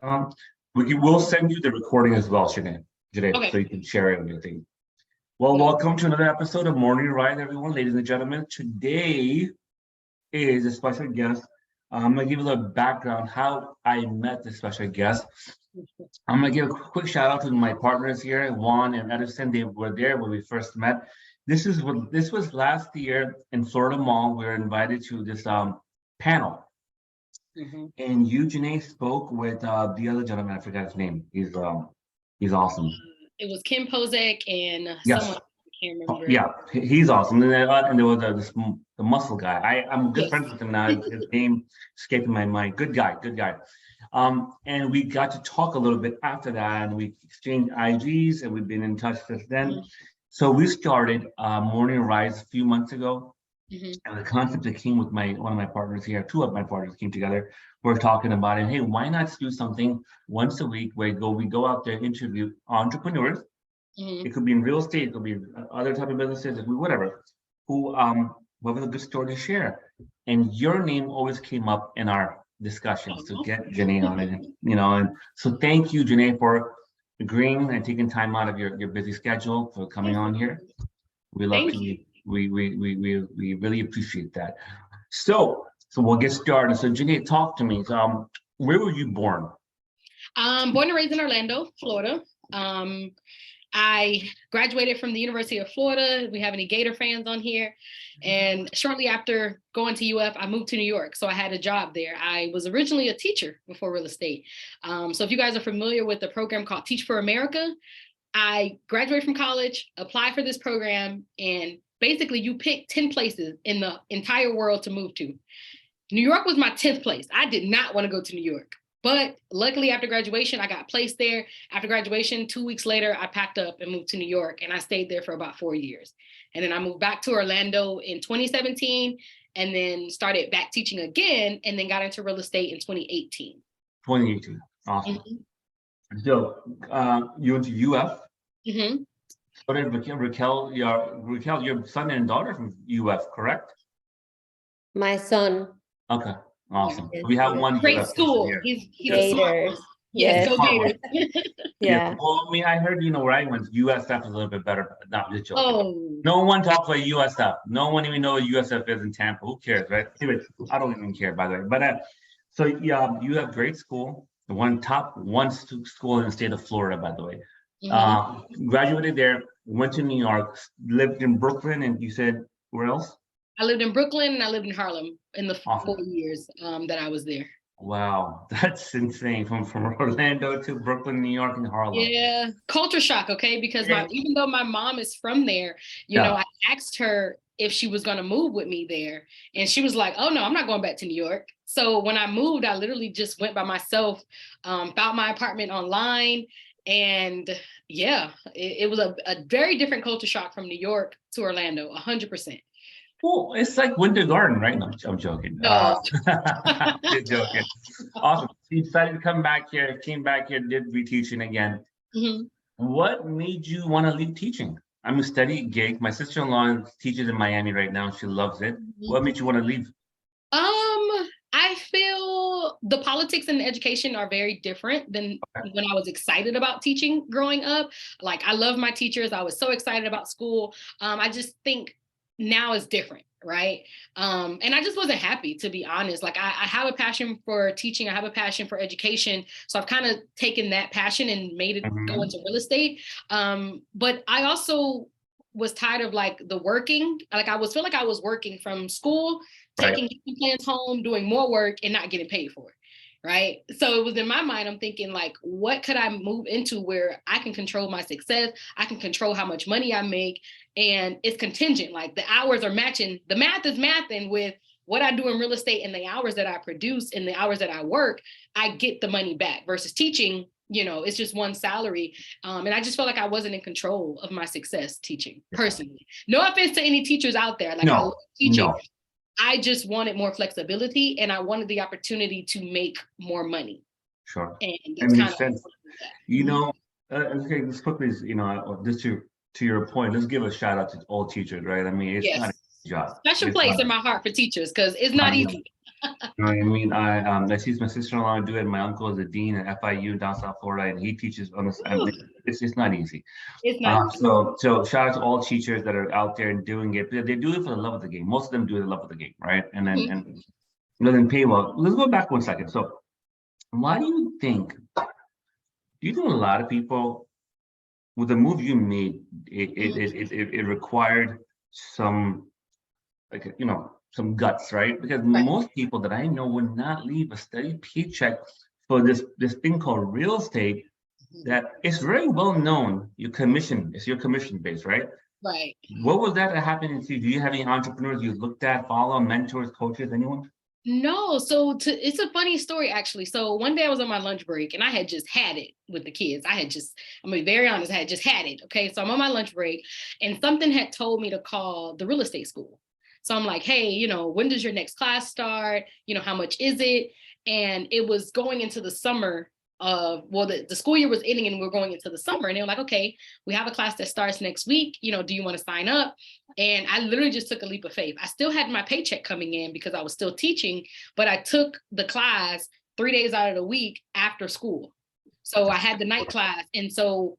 Um, we'll send you the recording as well, Janay, so Okay. you can share it on your thing. Well, welcome to another episode of Morning Ride, everyone, ladies and gentlemen. Today is a special guest. I'm gonna give you a little background how I met this special guest. I'm gonna give a quick shout out to my partners here, Juan and Edison. They were there when we first met. This was last year in Florida Mall. We were invited to this panel, and you, Janay, spoke with the other gentleman. I forgot his name. He's awesome. It was Kim Pozek and Yes. someone I can't remember. Yeah, he's awesome. And there was the muscle guy. I'm good Yes. friends with him now. His name escaping my mind. Good guy, good guy. And we got to talk a little bit after that, and we exchanged IGs, and we've been in touch since then. So we started Morning Rise a few months ago, and the concept that came with one of my partners here, two of my partners came together. We're talking about it. Hey, why not do something once a week where we go out there, interview entrepreneurs. It could be in real estate, it could be other type of businesses, whatever, who have a good story to share. And your name always came up in our discussions to get Janay on it, and so thank you, Janay, for agreeing and taking time out of your busy schedule for coming on here. We love Thank to you. we really appreciate that. So we'll get started. So Janay, talk to me. Where were you born? Born and raised in Orlando, Florida. I graduated from the University of Florida. We have any Gator fans on here? And shortly after going to UF, I moved to New York. So I had a job there. I was originally a teacher before real estate. So if you guys are familiar with the program called Teach for America, I graduated from college, applied for this program, and basically you pick 10 places in the entire world to move to. New York was my 10th place. I did not want to go to New York. But luckily, after graduation, I got placed there. After graduation, 2 weeks later, I packed up and moved to New York, and I stayed there for about 4 years. And then I moved back to Orlando in 2017, and then started back teaching again, and then got into real estate in 2018. 2018, awesome. So you went to UF. So did Raquel, your son and daughter from UF, correct? My son. Okay, awesome. We have one great UF school. here. He's Gators. Yes, go Gators. Yeah. Well, I mean, I heard where I went, USF is a little bit better. Not just joking. Oh. No one talks about USF. No one even knows what USF is in Tampa. Who cares, right? Anyway, I don't even care, by the way. But so yeah, you have great school. The top one school in the state of Florida, by the way. Graduated there, went to New York, lived in Brooklyn, and you said where else? I lived in Brooklyn and I lived in Harlem in the Awesome. 4 years that I was there. Wow, that's insane. From Orlando to Brooklyn, New York, and Harlem. Yeah, culture shock, okay? Because even though my mom is from there, I asked her if she was going to move with me there. And she was like, oh, no, I'm not going back to New York. So when I moved, I literally just went by myself, found my apartment online. And yeah, it was a very different culture shock from New York to Orlando, 100%. Well, it's like Winter Garden, right? No, I'm joking. No. You're joking. Awesome. So you decided to come back here, came back here, did reteaching again. What made you want to leave teaching? I'm a steady gig. My sister-in-law teaches in Miami right now. She loves it. What made you want to leave? I feel the politics and the education are very different than when I was excited about teaching growing up. Like, I love my teachers. I was so excited about school. I just think now is different, right? And I just wasn't happy, to be honest. Like, I have a passion for teaching. I have a passion for education. So I've kind of taken that passion and made it go into real estate. But I also was tired of like the working. Like, feel like I was working from school, taking plans home, doing more work and not getting paid for it. Right. So it was in my mind, I'm thinking like, what could I move into where I can control my success? I can control how much money I make. And it's contingent, like the hours are matching. The math is mathing with what I do in real estate and the hours that I produce and the hours that I work, I get the money back versus teaching. It's just one salary. And I just felt like I wasn't in control of my success teaching personally. No offense to any teachers out there. Like, I love teaching. No. I just wanted more flexibility and I wanted the opportunity to make more money. Sure. And that's makes sense. Okay, let's quickly, just to your point, let's give a shout out to all teachers, right? I mean, it's not a job. Special place in my heart for teachers because it's not easy. You know what I mean? I see my sister-in-law do it. My uncle is a dean at FIU down South Florida, and he teaches on this. I mean, it's not easy. It's not. So shout out to all teachers that are out there and doing it. They do it for the love of the game. Most of them do it for the love of the game, right? And then Mhm. and doesn't pay well. Let's go back 1 second. So why do you think? Do you think a lot of people, with the move you made, it required some, like, some guts, right? Because Right. most people that I know would not leave a steady paycheck for this thing called real estate, that it's very well known. It's your commission base, right? Right. What was that happened to you? Do you have any entrepreneurs you looked at, follow, mentors, coaches, anyone? No, it's a funny story actually. So one day I was on my lunch break and I had just had it with the kids. I'm gonna be very honest, I had just had it. Okay. So I'm on my lunch break and something had told me to call the real estate school. So I'm like, hey, when does your next class start? How much is it? And it was going into the summer the school year was ending and we're going into the summer. And they were like, okay, we have a class that starts next week. Do you want to sign up? And I literally just took a leap of faith. I still had my paycheck coming in because I was still teaching, but I took the class 3 days out of the week after school. So I had the night class. And so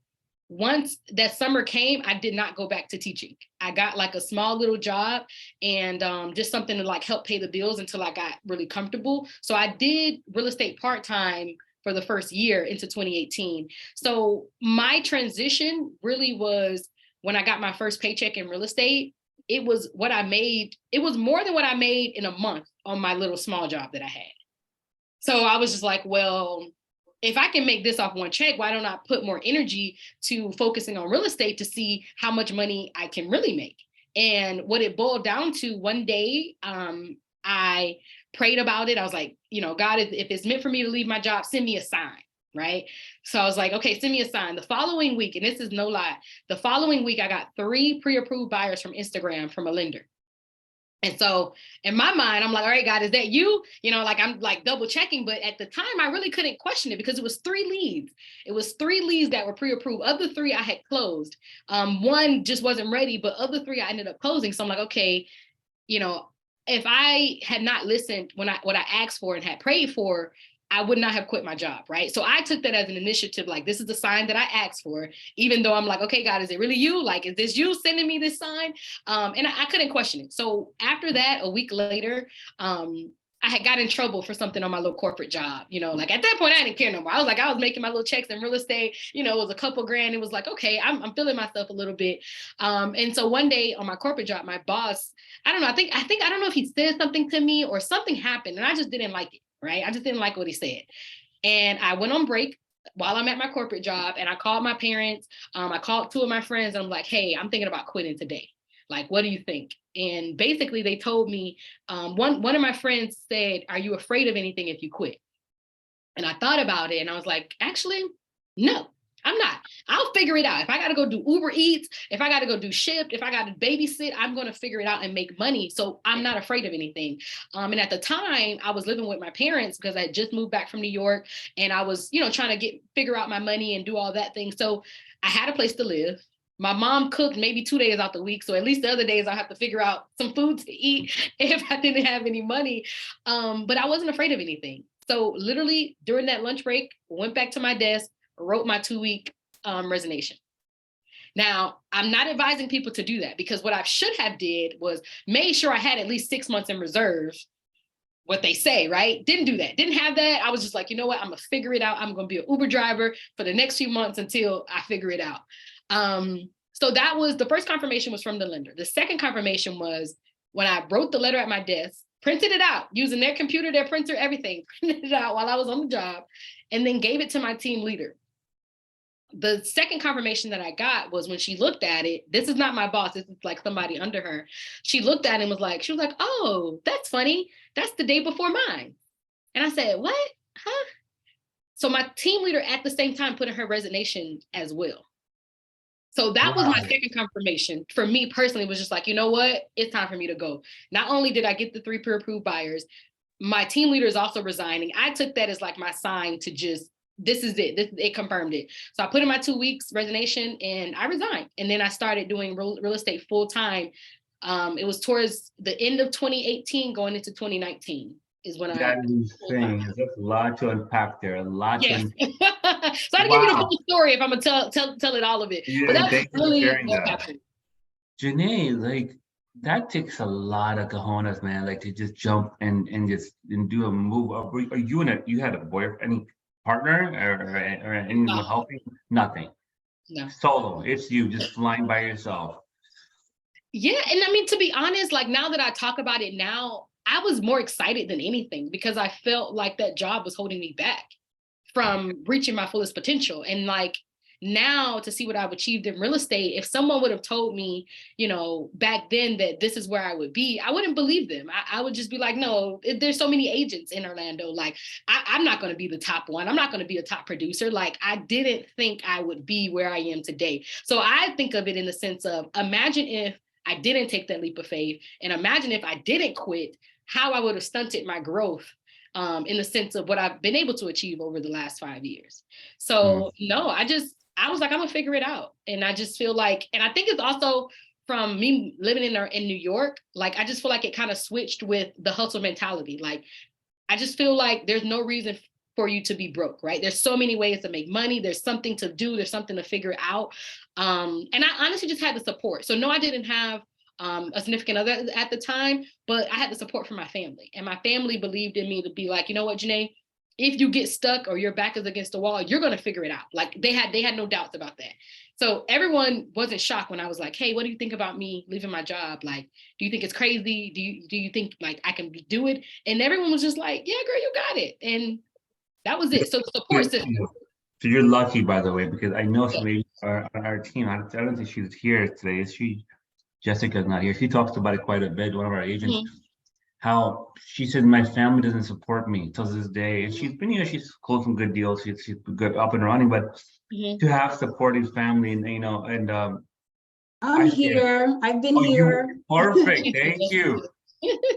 once that summer came, I did not go back to teaching. I got like a small little job and just something to like help pay the bills until I got really comfortable. So I did real estate part-time for the first year into 2018. So my transition really was when I got my first paycheck in real estate. It was what I made. It was more than what I made in a month on my little small job that I had. So I was just like, well, if I can make this off one check, why don't I put more energy to focusing on real estate to see how much money I can really make? And what it boiled down to, one day, I prayed about it. I was like, God, if it's meant for me to leave my job, send me a sign, right? So I was like, okay, send me a sign. The following week, and this is no lie, the following week, I got 3 pre-approved buyers from Instagram from a lender. And so in my mind, I'm like, all right, God, is that you? Like I'm like double checking. But at the time, I really couldn't question it because it was 3 leads. It was 3 leads that were pre-approved. Other 3 I had closed. One just wasn't ready, but other 3 I ended up closing. So I'm like, okay, if I had not listened what I asked for and had prayed for, I would not have quit my job, right? So I took that as an initiative, like this is the sign that I asked for, even though I'm like, okay, God, is it really you? Like, is this you sending me this sign? And I couldn't question it. So after that, a week later, I had got in trouble for something on my little corporate job. Like at that point, I didn't care no more. I was making my little checks in real estate. It was a couple grand. It was like, okay, I'm feeling myself a little bit. And so one day on my corporate job, my boss, I don't know. I don't know if he said something to me or something happened, and I just didn't like it. Right? I just didn't like what he said. And I went on break while I'm at my corporate job and I called my parents. I called 2 of my friends and I'm like, hey, I'm thinking about quitting today. Like, what do you think? And basically they told me, one of my friends said, are you afraid of anything if you quit? And I thought about it and I was like, actually, no. I'm not. I'll figure it out. If I got to go do Uber Eats, if I got to go do Shipt, if I got to babysit, I'm going to figure it out and make money. So I'm not afraid of anything. And at the time, I was living with my parents because I had just moved back from New York and I was, trying to figure out my money and do all that thing. So I had a place to live. My mom cooked maybe 2 days out the week. So at least the other days I'll have to figure out some food to eat if I didn't have any money. But I wasn't afraid of anything. So literally during that lunch break, went back to my desk, wrote my 2-week resignation. Now, I'm not advising people to do that because what I should have did was made sure I had at least 6 months in reserve, what they say, right? Didn't do that. Didn't have that. I was just like, you know what? I'm going to figure it out. I'm going to be an Uber driver for the next few months until I figure it out. So that was the first confirmation was from the lender. The second confirmation was when I wrote the letter at my desk, printed it out using their computer, their printer, everything, printed it out while I was on the job, and then gave it to my team leader. The second confirmation that I got was when she looked at it. This is not my boss. This is like somebody under her. She looked at it and was like, oh, that's funny. That's the day before mine. And I said, what? Huh? So my team leader at the same time put in her resignation as well. So that was my second confirmation for me personally, was just like, you know what? It's time for me to go. Not only did I get the 3 pre-approved buyers, my team leader is also resigning. I took that as like my sign to just, this is it. It confirmed it. So I put in my 2 weeks resignation and I resigned. And then I started doing real estate full time. It was towards the end of 2018 going into 2019. is when That I is full-time. thing. There's a lot to unpack there. A lot to Yes. unpack. So I give you the Wow. whole story if I'm gonna tell it all of it. But Yeah, that's thank you for really sharing what that. happened. Janay, like that takes a lot of cojones, man. Like to just jump and just and do a move. Are you in a you had a boy any partner or anyone No, helping? Nothing. no. Solo. It's you just flying by yourself. Yeah, and I mean, to be honest, like now that I talk about it now, I was more excited than anything because I felt like that job was holding me back from reaching my fullest potential. And like now to see what I've achieved in real estate, if someone would have told me, back then that this is where I would be, I wouldn't believe them. I would just be like, no, there's so many agents in Orlando. Like, I'm not going to be the top one. I'm not going to be a top producer. Like, I didn't think I would be where I am today. So I think of it in the sense of imagine if I didn't take that leap of faith, and imagine if I didn't quit, how I would have stunted my growth in the sense of what I've been able to achieve over the last 5 years. So no, I was like, I'm gonna figure it out. And I just feel like, and I think it's also from me living in New York, like I just feel like it kind of switched with the hustle mentality. Like I just feel like there's no reason for you to be broke, right? There's so many ways to make money. There's something to do. There's something to figure out. And I honestly just had the support. So no, I didn't have a significant other at the time, but I had the support from my family. And my family believed in me to be like, you know what, Janay, if you get stuck or your back is against the wall, you're going to figure it out. Like they had no doubts about that. So everyone wasn't shocked when I was like, hey, what do you think about me leaving my job? Like, do you think it's crazy? Do you think like I can do it? And everyone was just like, yeah, girl, you got it. And that was it. So the support system. So you're lucky, by the way, because I know Yeah. some ladies our team. I don't think she's here today. Is she? Jessica's not here. She talks about it quite a bit. One of our agents, Mhm. how she said my family doesn't support me till this day, and she's been she's closed some good deals. She's good up and running, but Mhm. to have supportive family and and I'm I said, here. I've been oh, you here. perfect. Thank you.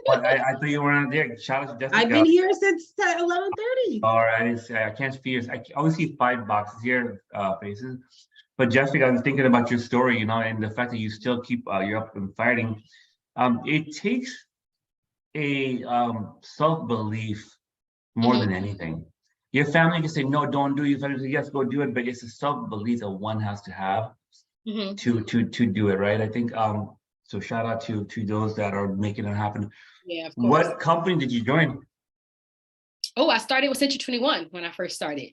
But I thought you weren't there. Shout out to I've Jessica. been here since 11:30. All right, I can't speak. I always see 5 boxes here, faces. But Jessica, I was thinking about your story, and the fact that you still keep you're up and fighting. It takes a self-belief more Mhm. than anything. Your family can say no, don't do it. Your family can say yes, go do it. But it's a self-belief that one has to have Mhm. to do it, right? I think so shout out to those that are making it happen. Yeah, of course. What company did you join? Oh, I started with Century 21 when I first started.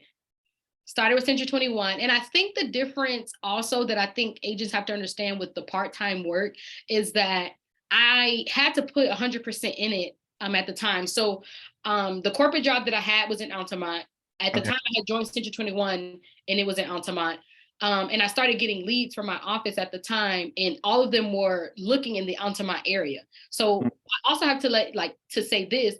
Started with Century 21. And I think the difference also that I think agents have to understand with the part-time work is that I had to put 100% in it at the time. So the corporate job that I had was in Altamont. At the Okay. time I had joined Century 21 and it was in Altamont. And I started getting leads from my office at the time, and all of them were looking in the Altamont area. So I also have to say this,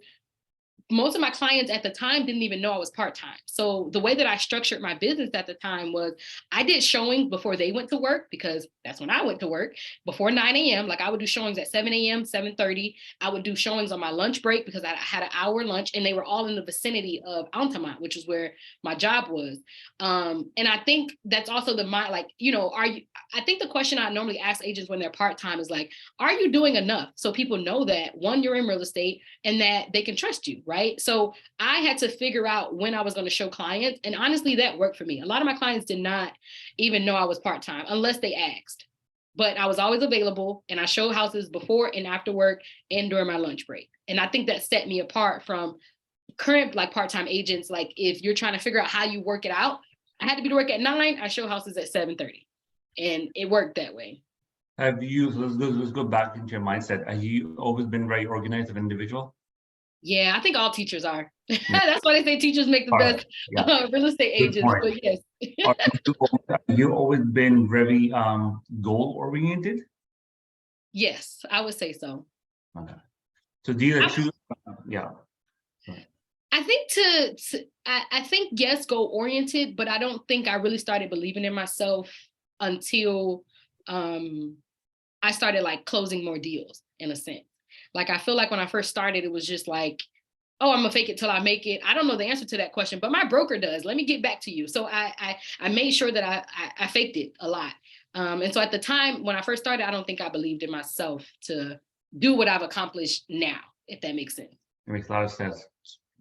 most of my clients at the time didn't even know I was part-time. So the way that I structured my business at the time was I did showings before they went to work, because that's when I went to work, before 9 a.m. Like I would do showings at 7 a.m., 7:30. I would do showings on my lunch break because I had an hour lunch, and they were all in the vicinity of Altamont, which is where my job was. And I think that's also I think the question I normally ask agents when they're part-time is like, are you doing enough? So people know that, one, you're in real estate and that they can trust you, right? So I had to figure out when I was going to show clients. And honestly, that worked for me. A lot of my clients did not even know I was part-time unless they asked. But I was always available, and I showed houses before and after work and during my lunch break. And I think that set me apart from current like part-time agents. Like if you're trying to figure out how you work it out, I had to be to work at 9. I show houses at 7:30. And it worked that way. Let's go back into your mindset. Have you always been very organized of individual? Yeah, I think all teachers are. Yeah. That's why they say teachers make the All right. best Yeah. real estate Good agents. point. But yes. You always been very goal oriented? Yes, I would say so. Okay. So these are two, yeah. I think I think yes, goal oriented, but I don't think I really started believing in myself until I started like closing more deals in a sense. Like I feel like when I first started, it was just like, oh, I'm gonna fake it till I make it. I don't know the answer to that question, but my broker does. Let me get back to you. So I made sure that I faked it a lot. And so at the time when I first started, I don't think I believed in myself to do what I've accomplished now, if that makes sense. It makes a lot of sense.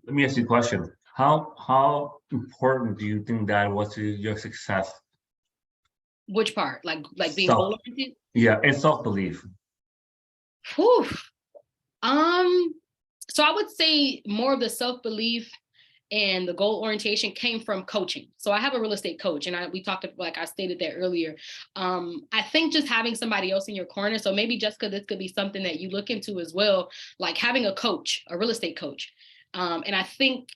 Let me ask you a question. How important do you think that was to your success? Which part? Like being Self. goal oriented? Yeah, and self-belief. Whew. So I would say more of the self-belief and the goal orientation came from coaching. So I have a real estate coach, and we talked, like I stated that earlier. I think just having somebody else in your corner. So maybe, Jessica, this could be something that you look into as well, like having a coach, a real estate coach. And I think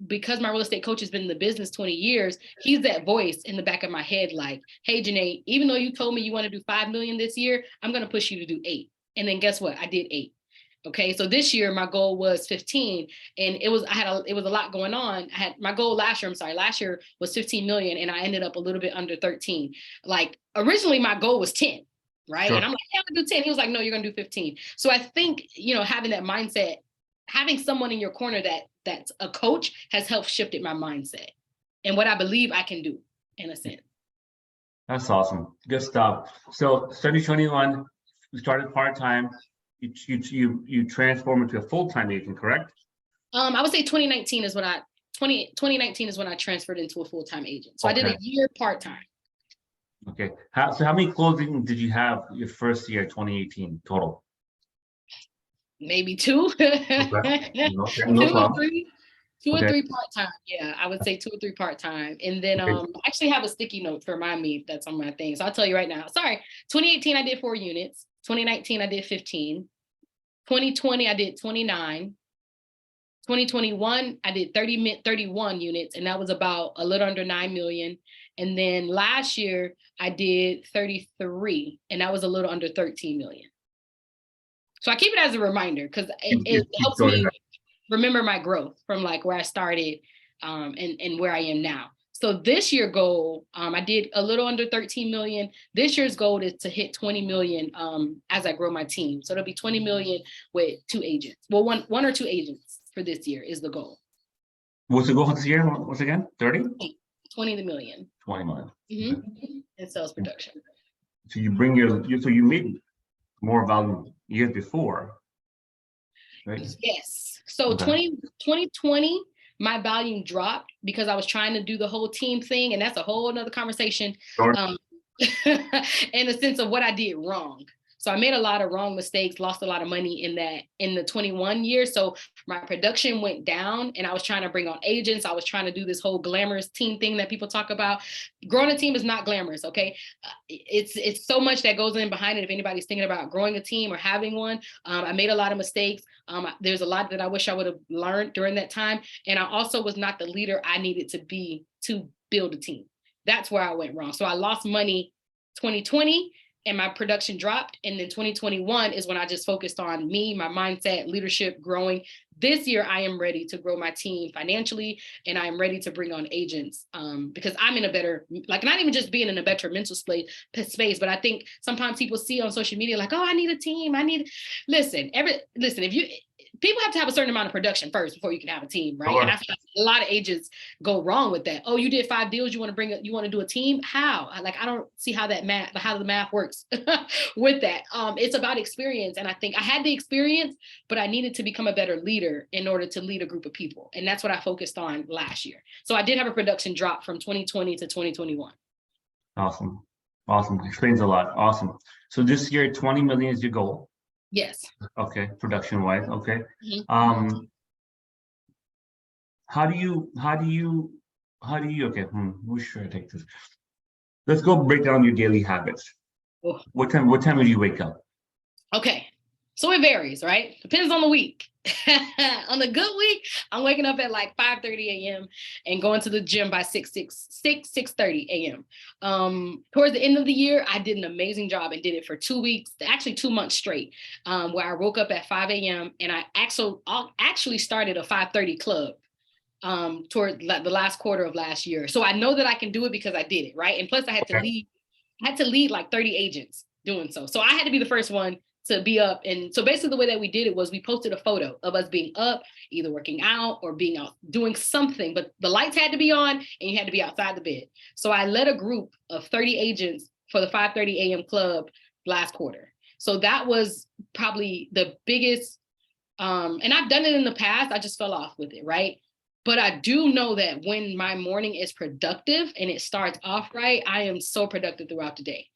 because my real estate coach has been in the business 20 years, he's that voice in the back of my head, like, hey, Janay, even though you told me you want to do 5 million this year, I'm going to push you to do 8. And then guess what? I did 8. Okay, so this year my goal was 15, and it was a lot going on. I had my goal last year was 15 million, and I ended up a little bit under 13. Like originally my goal was 10, right? Sure. And I'm like, yeah, I'm gonna do 10. He was like, no, you're gonna do 15. So I think, having that mindset, having someone in your corner that's a coach has helped shifted my mindset and what I believe I can do in a sense. That's awesome. Good stuff. So 2021, you started part-time. You transformed into a full-time agent, correct? I would say 2019 is 2019 is when I transferred into a full-time agent. So I did a year part-time. Okay. So how many closings did you have your first year, 2018 total? Maybe 2. Okay. No 2 or problem. 3. 2 or Okay. 3 part-time. Yeah, I would say 2 or 3 part-time. And then Okay. I actually have a sticky note to remind me that's on my thing. So I'll tell you right now. Sorry, 2018 I did 4 units. 2019 I did 15. 2020 I did 29. 2021 I did 31 units, and that was about a little under 9 million. And then last year I did 33, and that was a little under 13 million. So I keep it as a reminder because it helps me remember my growth from like where I started and where I am now. So this year goal, I did a little under 13 million. This year's goal is to hit 20 million as I grow my team. So it'll be 20 million with 2 agents. Well, one or 2 agents for this year is the goal. What's the goal for this year once again? 30? 20 million. 20 million. Mm-hmm. Okay. In sales production. So you bring so you made more value years before, right? Yes. So Okay. 2020, my volume dropped because I was trying to do the whole team thing. And that's a whole nother conversation Sure. in the sense of what I did wrong. So I made a lot of wrong mistakes, lost a lot of money in the 21 year. So my production went down, and I was trying to bring on agents. I was trying to do this whole glamorous team thing that people talk about. Growing a team is not glamorous. Okay. It's so much that goes in behind it. If anybody's thinking about growing a team or having one, I made a lot of mistakes. There's a lot that I wish I would have learned during that time. And I also was not the leader I needed to be to build a team. That's where I went wrong. So I lost money 2020, and my production dropped. And then 2021 is when I just focused on me, my mindset, leadership, growing. This year, I am ready to grow my team financially, and I am ready to bring on agents because I'm in a better, like, not even just being in a better mental space, but I think sometimes people see on social media like, oh, I need a team. Listen, people have to have a certain amount of production first before you can have a team, right? Sure. And I feel like a lot of agents go wrong with that. Oh, you did 5 deals. You want to do a team? How? I don't see how the math works with that. It's about experience. And I think I had the experience, but I needed to become a better leader in order to lead a group of people. And that's what I focused on last year. So I did have a production drop from 2020 to 2021. Awesome. Explains a lot. Awesome. So this year, 20 million is your goal. Yes. Okay, production wise. Okay. Mm-hmm. How do you okay, who should I take this? Let's go break down your daily habits. Oh. What time do you wake up? Okay. So it varies, right? Depends on the week. On the good week, I'm waking up at like 5:30 a.m. and going to the gym by 6:30 a.m. Towards the end of the year, I did an amazing job and did it for 2 weeks, actually 2 months straight, where I woke up at 5 a.m. and I actually started a 5:30 club toward the last quarter of last year. So I know that I can do it because I did it, right? And plus I had to lead like 30 agents doing so. So I had to be the first one to be up. And so basically the way that we did it was we posted a photo of us being up, either working out or being out doing something, but the lights had to be on and you had to be outside the bed. So I led a group of 30 agents for the 5:30 a.m. club last quarter. So that was probably the biggest And I've done it in the past. I just fell off with it, right? But I do know that when my morning is productive and it starts off right, I am so productive throughout the day.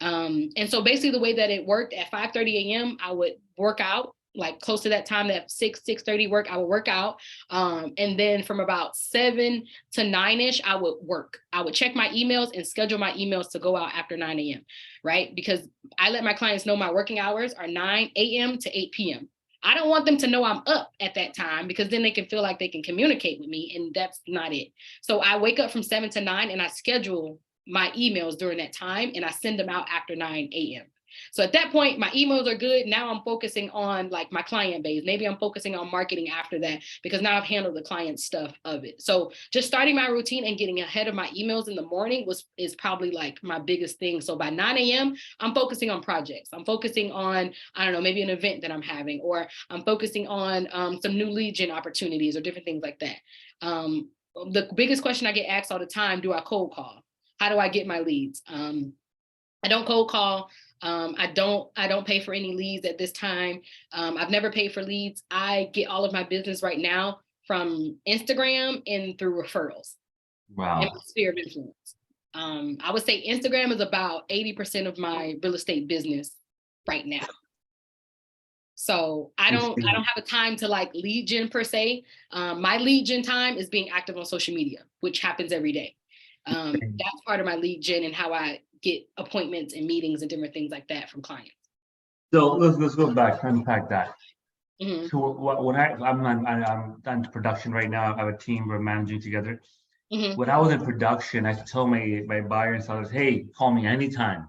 And so basically the way that it worked at 5:30 a.m., I would work out like close to that time, that 6:30 work, I would work out. And then from about 7 to 9-ish, I would work. I would check my emails and schedule my emails to go out after 9 a.m., right? Because I let my clients know my working hours are 9 a.m. to 8 p.m. I don't want them to know I'm up at that time because then they can feel like they can communicate with me, and that's not it. So I wake up from 7 to 9 and I schedule my emails during that time and I send them out after 9 a.m. So at that point, my emails are good. Now I'm focusing on like my client base. Maybe I'm focusing on marketing after that because now I've handled the client stuff of it. So just starting my routine and getting ahead of my emails in the morning is probably like my biggest thing. So by 9 a.m., I'm focusing on projects. I'm focusing on, I don't know, maybe an event that I'm having, or I'm focusing on some new lead gen opportunities or different things like that. The biggest question I get asked all the time, do I cold call? How do I get my leads? I don't cold call. I don't pay for any leads at this time. I've never paid for leads. I get all of my business right now from Instagram and through referrals. Wow. And my sphere of influence. I would say Instagram is about 80% of my real estate business right now. So I don't have a time to like lead gen per se. My lead gen time is being active on social media, which happens every day. That's part of my lead gen and how I get appointments and meetings and different things like that from clients. So let's go back, unpack that. Mm-hmm. So when I'm done to production right now, I have a team we're managing together. Mm-hmm. When I was in production, I told my buyers and sellers, hey, call me anytime.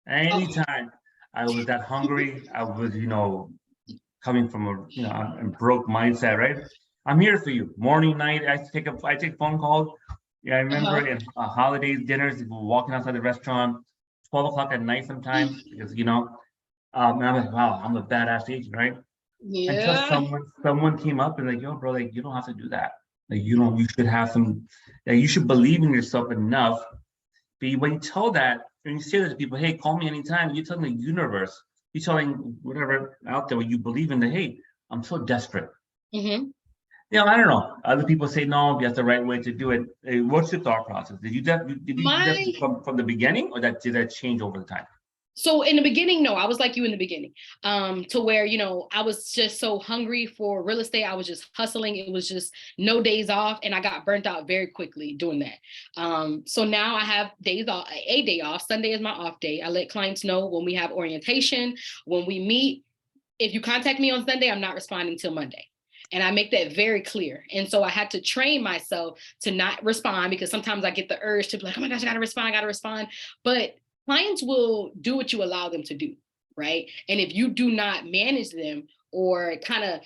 Anytime. I was that hungry. I was, coming from a broke mindset, right? I'm here for you. Morning, night, I take phone calls. Yeah, I remember in holidays, dinners, walking outside the restaurant, 12 o'clock at night sometimes, because and I'm like, wow, I'm a badass agent, right? Until Yeah. someone came up and like, yo, bro, like you don't have to do that. Like you should have some, you should believe in yourself enough. But when you tell that, when you say that to people, hey, call me anytime, you're telling the universe, you're telling whatever out there what you believe in that, hey, I'm so desperate. Mm-hmm. I don't know. Other people say no, that's the right way to do it. What's your thought process? Did you do that from the beginning, or did that change over the time? So in the beginning, no, I was like you in the beginning, to where, I was just so hungry for real estate. I was just hustling. It was just no days off. And I got burnt out very quickly doing that. So now I have days off, a day off. Sunday is my off day. I let clients know when we have orientation, when we meet. If you contact me on Sunday, I'm not responding till Monday. And I make that very clear. And so I had to train myself to not respond, because sometimes I get the urge to be like, oh my gosh, I gotta respond. But clients will do what you allow them to do, right? And if you do not manage them or kind of,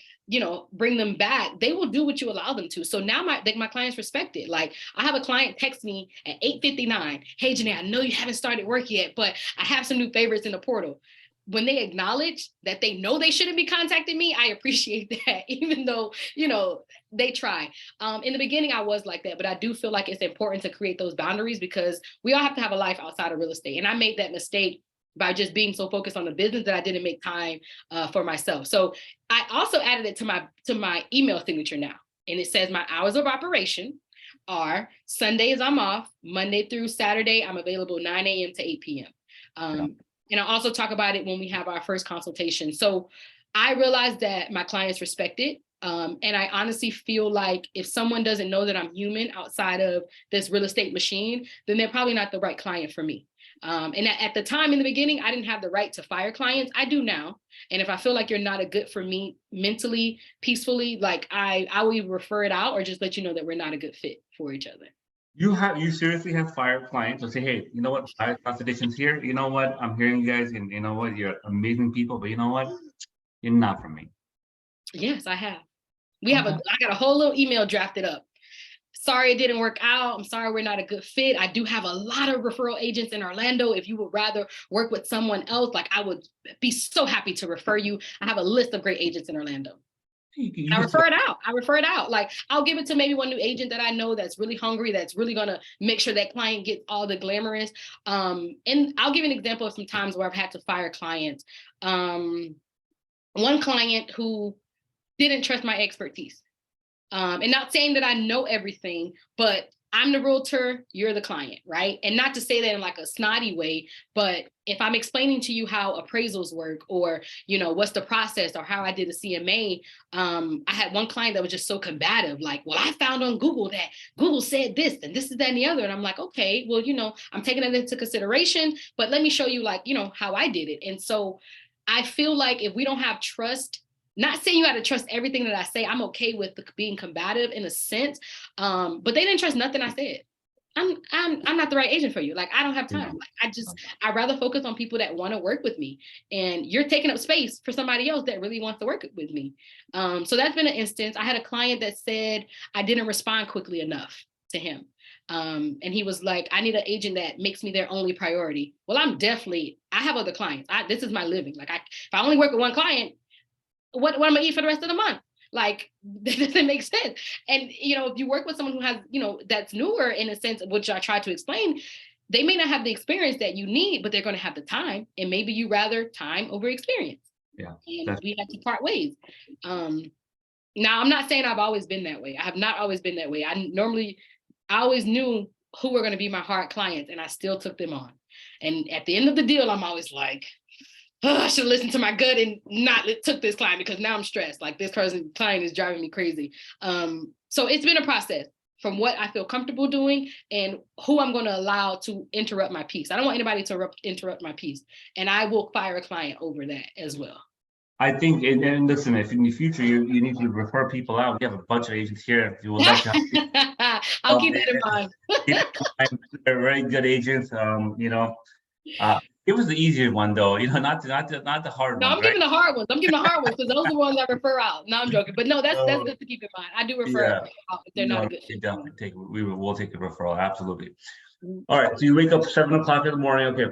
bring them back, they will do what you allow them to. So now my clients respect it. Like I have a client text me at 8:59, hey, Janay, I know you haven't started work yet, but I have some new favorites in the portal. When they acknowledge that they know they shouldn't be contacting me, I appreciate that, even though, they try. In the beginning, I was like that, but I do feel like it's important to create those boundaries because we all have to have a life outside of real estate. And I made that mistake by just being so focused on the business that I didn't make time for myself. So I also added it to my email signature now. And it says my hours of operation are Sundays I'm off, Monday through Saturday, I'm available 9 a.m. to 8 p.m. And I also talk about it when we have our first consultation. So I realized that my clients respect it. And I honestly feel like if someone doesn't know that I'm human outside of this real estate machine, then they're probably not the right client for me. And at the time in the beginning, I didn't have the right to fire clients. I do now. And if I feel like you're not a good for me mentally, peacefully, like I will either refer it out or just let you know that we're not a good fit for each other. You seriously have fired clients or say, hey, you know what, fire consultations here, you know what, I'm hearing you guys, and you know what, you're amazing people, but you know what, you're not for me. Yes, I have. I got a whole little email drafted up. Sorry it didn't work out. I'm sorry we're not a good fit. I do have a lot of referral agents in Orlando. If you would rather work with someone else, like I would be so happy to refer you. I have a list of great agents in Orlando. I refer it out. Like I'll give it to maybe one new agent that I know that's really hungry, that's really gonna make sure that client gets all the glamorous. And I'll give an example of some times where I've had to fire clients. One client who didn't trust my expertise. And not saying that I know everything, but I'm the realtor, you're the client, right? And not to say that in like a snotty way, but if I'm explaining to you how appraisals work, or, you know, what's the process, or how I did a CMA, I had one client that was just so combative, like, well, I found on Google that Google said this and this is that and the other. And I'm like, okay, well, you know, I'm taking it into consideration, but let me show you, like, you know, how I did it. And so I feel like if we don't have trust, not saying you got to trust everything that I say. I'm okay with being combative in a sense, but they didn't trust nothing I said. I'm not the right agent for you. Like, I don't have time. Like, I'd rather focus on people that want to work with me. And you're taking up space for somebody else that really wants to work with me. So that's been an instance. I had a client that said I didn't respond quickly enough to him. And he was like, I need an agent that makes me their only priority. Well, I have other clients. This is my living. Like, if I only work with one client, what am I gonna eat for the rest of the month? Like, that doesn't make sense. And, you know, if you work with someone who has, you know, that's newer in a sense, which I tried to explain, they may not have the experience that you need, but they're going to have the time. And maybe you rather time over experience. Yeah. And we have to part ways. Now, I'm not saying I've always been that way. I have not always been that way. I always knew who were going to be my hard clients, and I still took them on. And at the end of the deal, I'm always like, oh, I should have listened to my gut and not took this client, because now I'm stressed. Like, this client is driving me crazy. So it's been a process from what I feel comfortable doing and who I'm going to allow to interrupt my peace. I don't want anybody to interrupt my peace. And I will fire a client over that as well. I think, and listen, if in the future you need to refer people out, we have a bunch of agents here. If you would like to, I'll keep that in mind. They're very good agents. You know, it was the easier one though. You know, not the hard No, ones, I'm right? giving the hard ones. I'm giving the hard ones because those are the ones I refer out. No, I'm joking, but no, that's good to keep in mind. I do refer out if they're not good. We'll take the referral, absolutely. Mm-hmm. All right, so you wake up 7 o'clock in the morning. Okay.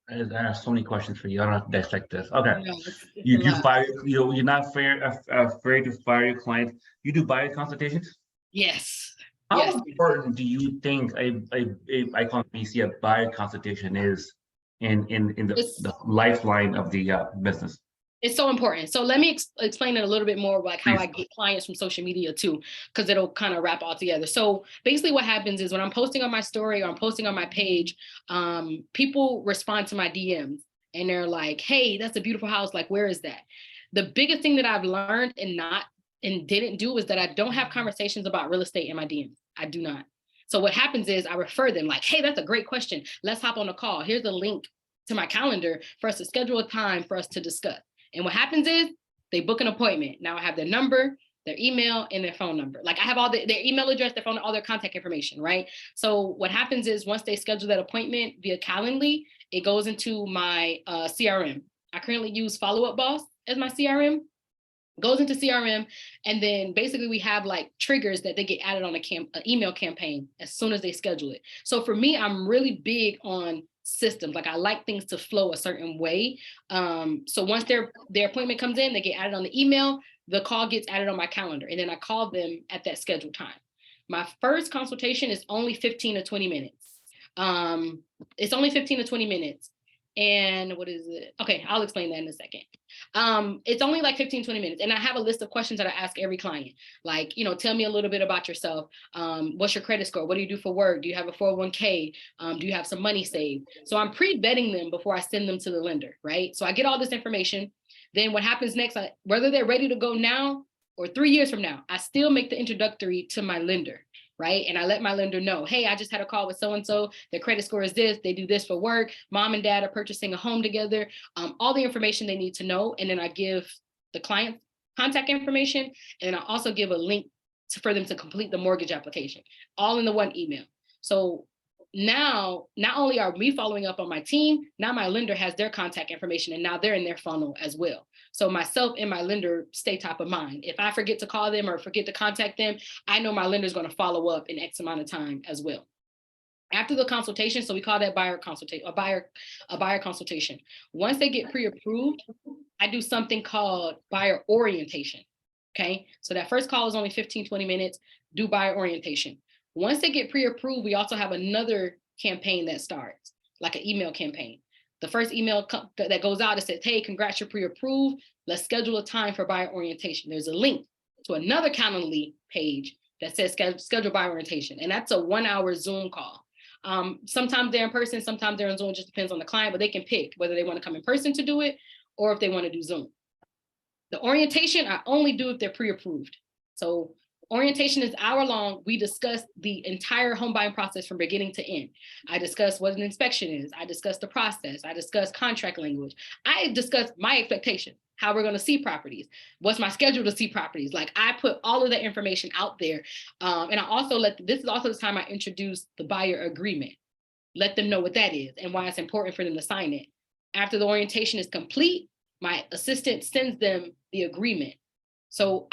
I asked so many questions for you. I don't have to dissect this. Okay. No, You fire, you're not afraid to fire your clients. You do buyer consultations? Yes. How Yes. important do you think I call BC a buyer consultation is in the lifeline of the business? It's so important. So let me explain it a little bit more, like how I get clients from social media too, because it'll kind of wrap all together. So basically what happens is when I'm posting on my story or I'm posting on my page, people respond to my DMs and they're like, hey, that's a beautiful house. Like, where is that? The biggest thing that I've learned and didn't do is that I don't have conversations about real estate in my DMs. I do not. So what happens is I refer them like, hey, that's a great question. Let's hop on a call. Here's a link to my calendar for us to schedule a time for us to discuss. And what happens is they book an appointment. Now I have their number, their email, and their phone number. Like, I have all their email address, their phone, all their contact information, right? So what happens is once they schedule that appointment via Calendly, it goes into my CRM. I currently use Follow Up Boss as my CRM. Goes into CRM, and then basically we have like triggers that they get added on an email campaign as soon as they schedule it. So for me, I'm really big on systems. Like, I like things to flow a certain way. So once their appointment comes in, they get added on the email, the call gets added on my calendar, and then I call them at that scheduled time. My first consultation is only 15 to 20 minutes. It's only 15 to 20 minutes. And what is it? Okay, I'll explain that in a second. It's only like 15, 20 minutes. And I have a list of questions that I ask every client. Like, tell me a little bit about yourself. What's your credit score? What do you do for work? Do you have a 401k? Do you have some money saved? So I'm pre-vetting them before I send them to the lender, right? So I get all this information. Then what happens next, whether they're ready to go now or 3 years from now, I still make the introductory to my lender. Right. And I let my lender know, hey, I just had a call with so-and-so. Their credit score is this. They do this for work. Mom and dad are purchasing a home together. All the information they need to know. And then I give the client contact information. And I also give a link for them to complete the mortgage application, all in the one email. So now, not only are we following up on my team, now my lender has their contact information and now they're in their funnel as well. So myself and my lender stay top of mind. If I forget to call them or forget to contact them, I know my lender is going to follow up in X amount of time as well. After the consultation, so we call that buyer consultation. Once they get pre-approved, I do something called buyer orientation. Okay, so that first call is only 15, 20 minutes, do buyer orientation. Once they get pre-approved, we also have another campaign that starts, like an email campaign. The first email that goes out, it says, hey, congrats, you're pre-approved. Let's schedule a time for buyer orientation. There's a link to another Calendly page that says schedule buyer orientation. And that's a 1-hour Zoom call. Sometimes they're in person, sometimes they're on Zoom, just depends on the client, but they can pick whether they want to come in person to do it or if they want to do Zoom. The orientation, I only do if they're pre-approved. So orientation is hour-long. We discuss the entire home buying process from beginning to end. I discuss what an inspection is. I discuss the process. I discuss contract language. I discuss my expectation, how we're going to see properties. What's my schedule to see properties? Like, I put all of that information out there. And I also this is also the time I introduce the buyer agreement. Let them know what that is and why it's important for them to sign it. After the orientation is complete, my assistant sends them the agreement. So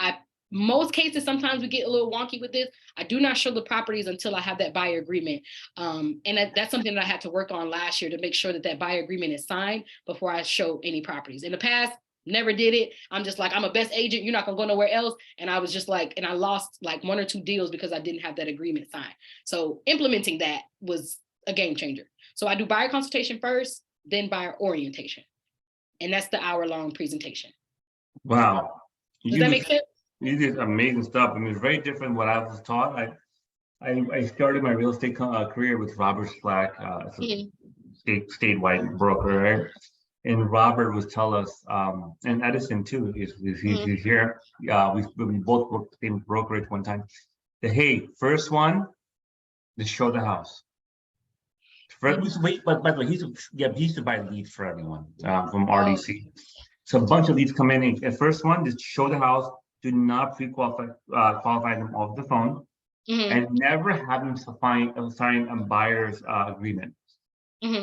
most cases, sometimes we get a little wonky with this. I do not show the properties until I have that buyer agreement. And that's something that I had to work on last year to make sure that buyer agreement is signed before I show any properties. In the past, never did it. I'm just like, I'm a best agent. You're not gonna go nowhere else. And I was just like, and I lost like 1 or 2 deals because I didn't have that agreement signed. So implementing that was a game changer. So I do buyer consultation first, then buyer orientation. And that's the hour-long presentation. Wow. Does that make sense? You did amazing stuff. I mean, it's very different what I was taught. I started my real estate career with Robert Slack, statewide broker, right? And Robert would tell us, and Edison too, he's here. We both worked the same brokerage one time. That, hey, first one, to show the house. Wait, but by the way, he used to buy leads for everyone from RDC. So a bunch of leads come in. And the first one, just show the house. Do not qualify them off the phone, and never have them sign a buyer's agreement.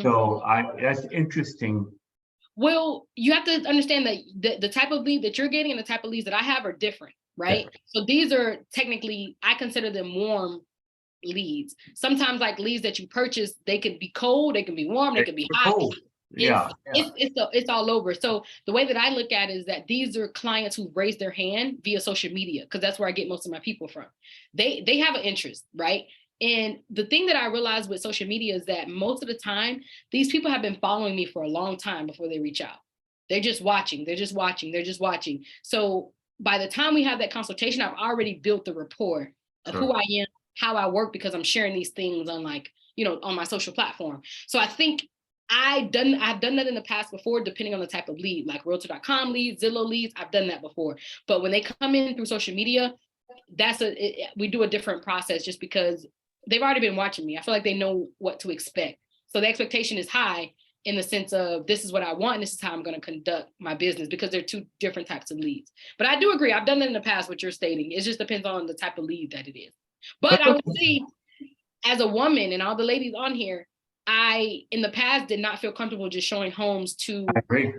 So that's interesting. Well, you have to understand that the type of lead that you're getting and the type of leads that I have are different, right? Yeah. So these are technically, I consider them warm leads. Sometimes like leads that you purchase, they could be cold, they can be warm, they can be hot. Cold. It's all over. So the way that I look at it is that these are clients who raise their hand via social media, because that's where I get most of my people from. They have an interest, right? And the thing that I realized with social media is that most of the time, these people have been following me for a long time before they reach out. They're just watching, they're just watching, they're just watching. So by the time we have that consultation, I've already built the rapport of who I am, how I work, because I'm sharing these things on on my social platform. So I think I've done that in the past before, depending on the type of lead, like realtor.com leads, Zillow leads, I've done that before. But when they come in through social media, we do a different process just because they've already been watching me. I feel like they know what to expect. So the expectation is high in the sense of, this is what I want and this is how I'm going to conduct my business, because they're 2 different types of leads. But I do agree, I've done that in the past, what you're stating. It just depends on the type of lead that it is. But I would say, as a woman and all the ladies on here, I, in the past, did not feel comfortable just showing homes to that way.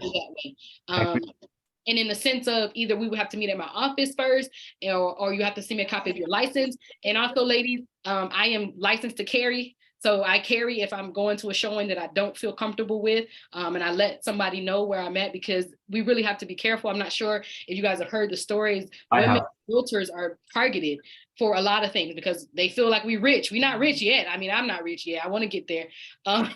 And in the sense of, either we would have to meet at my office first, or you have to send me a copy of your license. And also, ladies, I am licensed to carry. So I carry if I'm going to a showing that I don't feel comfortable with, and I let somebody know where I'm at, because we really have to be careful. I'm not sure if you guys have heard the stories. Women realtors are targeted for a lot of things because they feel like we're rich. We're not rich yet. I mean, I'm not rich yet. I want to get there. But,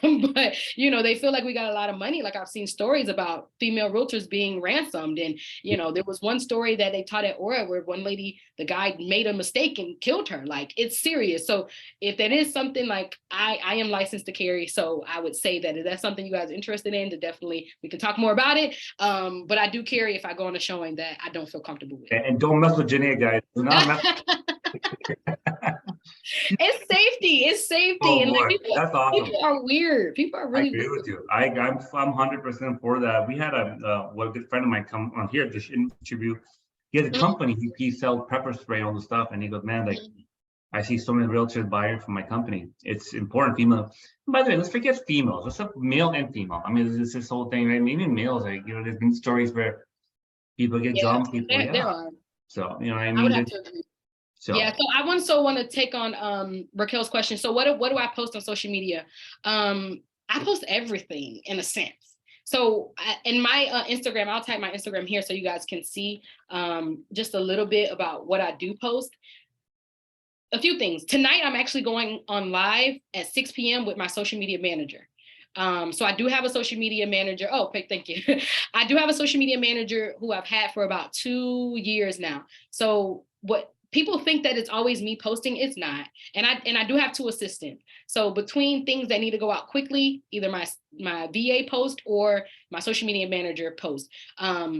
they feel like we got a lot of money. Like, I've seen stories about female realtors being ransomed. And, there was one story that they taught at Aura where one lady, the guy made a mistake and killed her. Like, it's serious. So if that is something, like, I am licensed to carry. So I would say that if that's something you guys are interested in, to definitely, we can talk more about it. But I do carry if I go on a showing that I don't feel comfortable with. And don't mess with Janay, guys. Do not mess. It's safety. It's safety. Oh, and boy. That's awesome. People are weird. People are really. I agree with you. I'm 100% for that. We had a good friend of mine come on here to interview. He has a company. He sells pepper spray, all the stuff, and he goes, man, like, I see so many realtors buying from my company. It's important, female. And by the way, let's forget females. Let's have male and female. I mean, it's this whole thing, right? Even males, like, there's been stories where people get jumped. There are. So, what I mean? I would have to agree. So. Yeah, so I also want to take on Raquel's question. So what do I post on social media? I post everything in a sense. So in my Instagram, I'll type my Instagram here so you guys can see just a little bit about what I do post. A few things. Tonight, I'm actually going on live at 6 p.m. with my social media manager. So I do have a social media manager. Oh, thank you. I do have a social media manager who I've had for about 2 years now. So what people think that it's always me posting, it's not. And I do have 2 assistants. So between things that need to go out quickly, either my VA post or my social media manager post.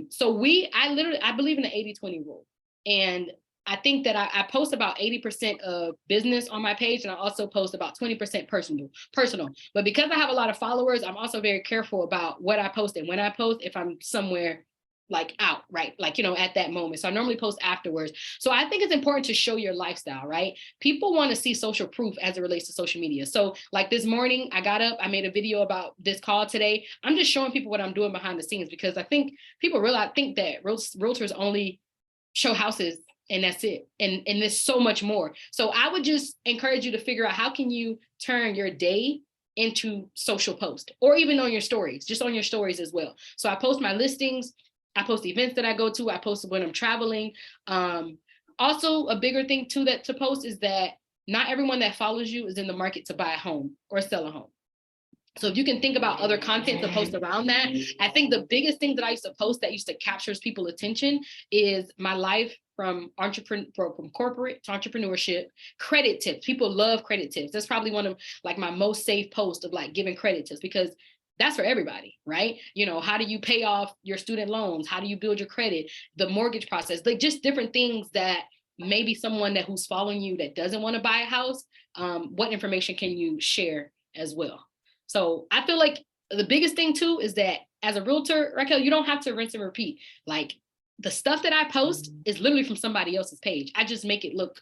So I believe in the 80-20 rule. And I think that I post about 80% of business on my page, and I also post about 20% personal. But because I have a lot of followers, I'm also very careful about what I post and when I post if I'm somewhere like out, right? Like, at that moment. So I normally post afterwards. So I think it's important to show your lifestyle, right? People want to see social proof as it relates to social media. So like this morning, I got up, I made a video about this call today. I'm just showing people what I'm doing behind the scenes, because I think people think that realtors only show houses and that's it. And there's so much more. So I would just encourage you to figure out, how can you turn your day into social post, or even on your stories, just on your stories as well. So I post my listings, I post events that I go to, I post when I'm traveling. Also a bigger thing too to post is that not everyone that follows you is in the market to buy a home or sell a home. So if you can think about other content to post around that, I think the biggest thing that I used to post that used to capture people's attention is my life from corporate to entrepreneurship, credit tips. People love credit tips. That's probably one of like my most safe posts of like giving credit tips, because that's for everybody, right? How do you pay off your student loans? How do you build your credit? The mortgage process, like just different things that maybe someone who's following you that doesn't want to buy a house, what information can you share as well? So I feel like the biggest thing too is that as a realtor, Raquel, you don't have to rinse and repeat. Like the stuff that I post is literally from somebody else's page. I just make it look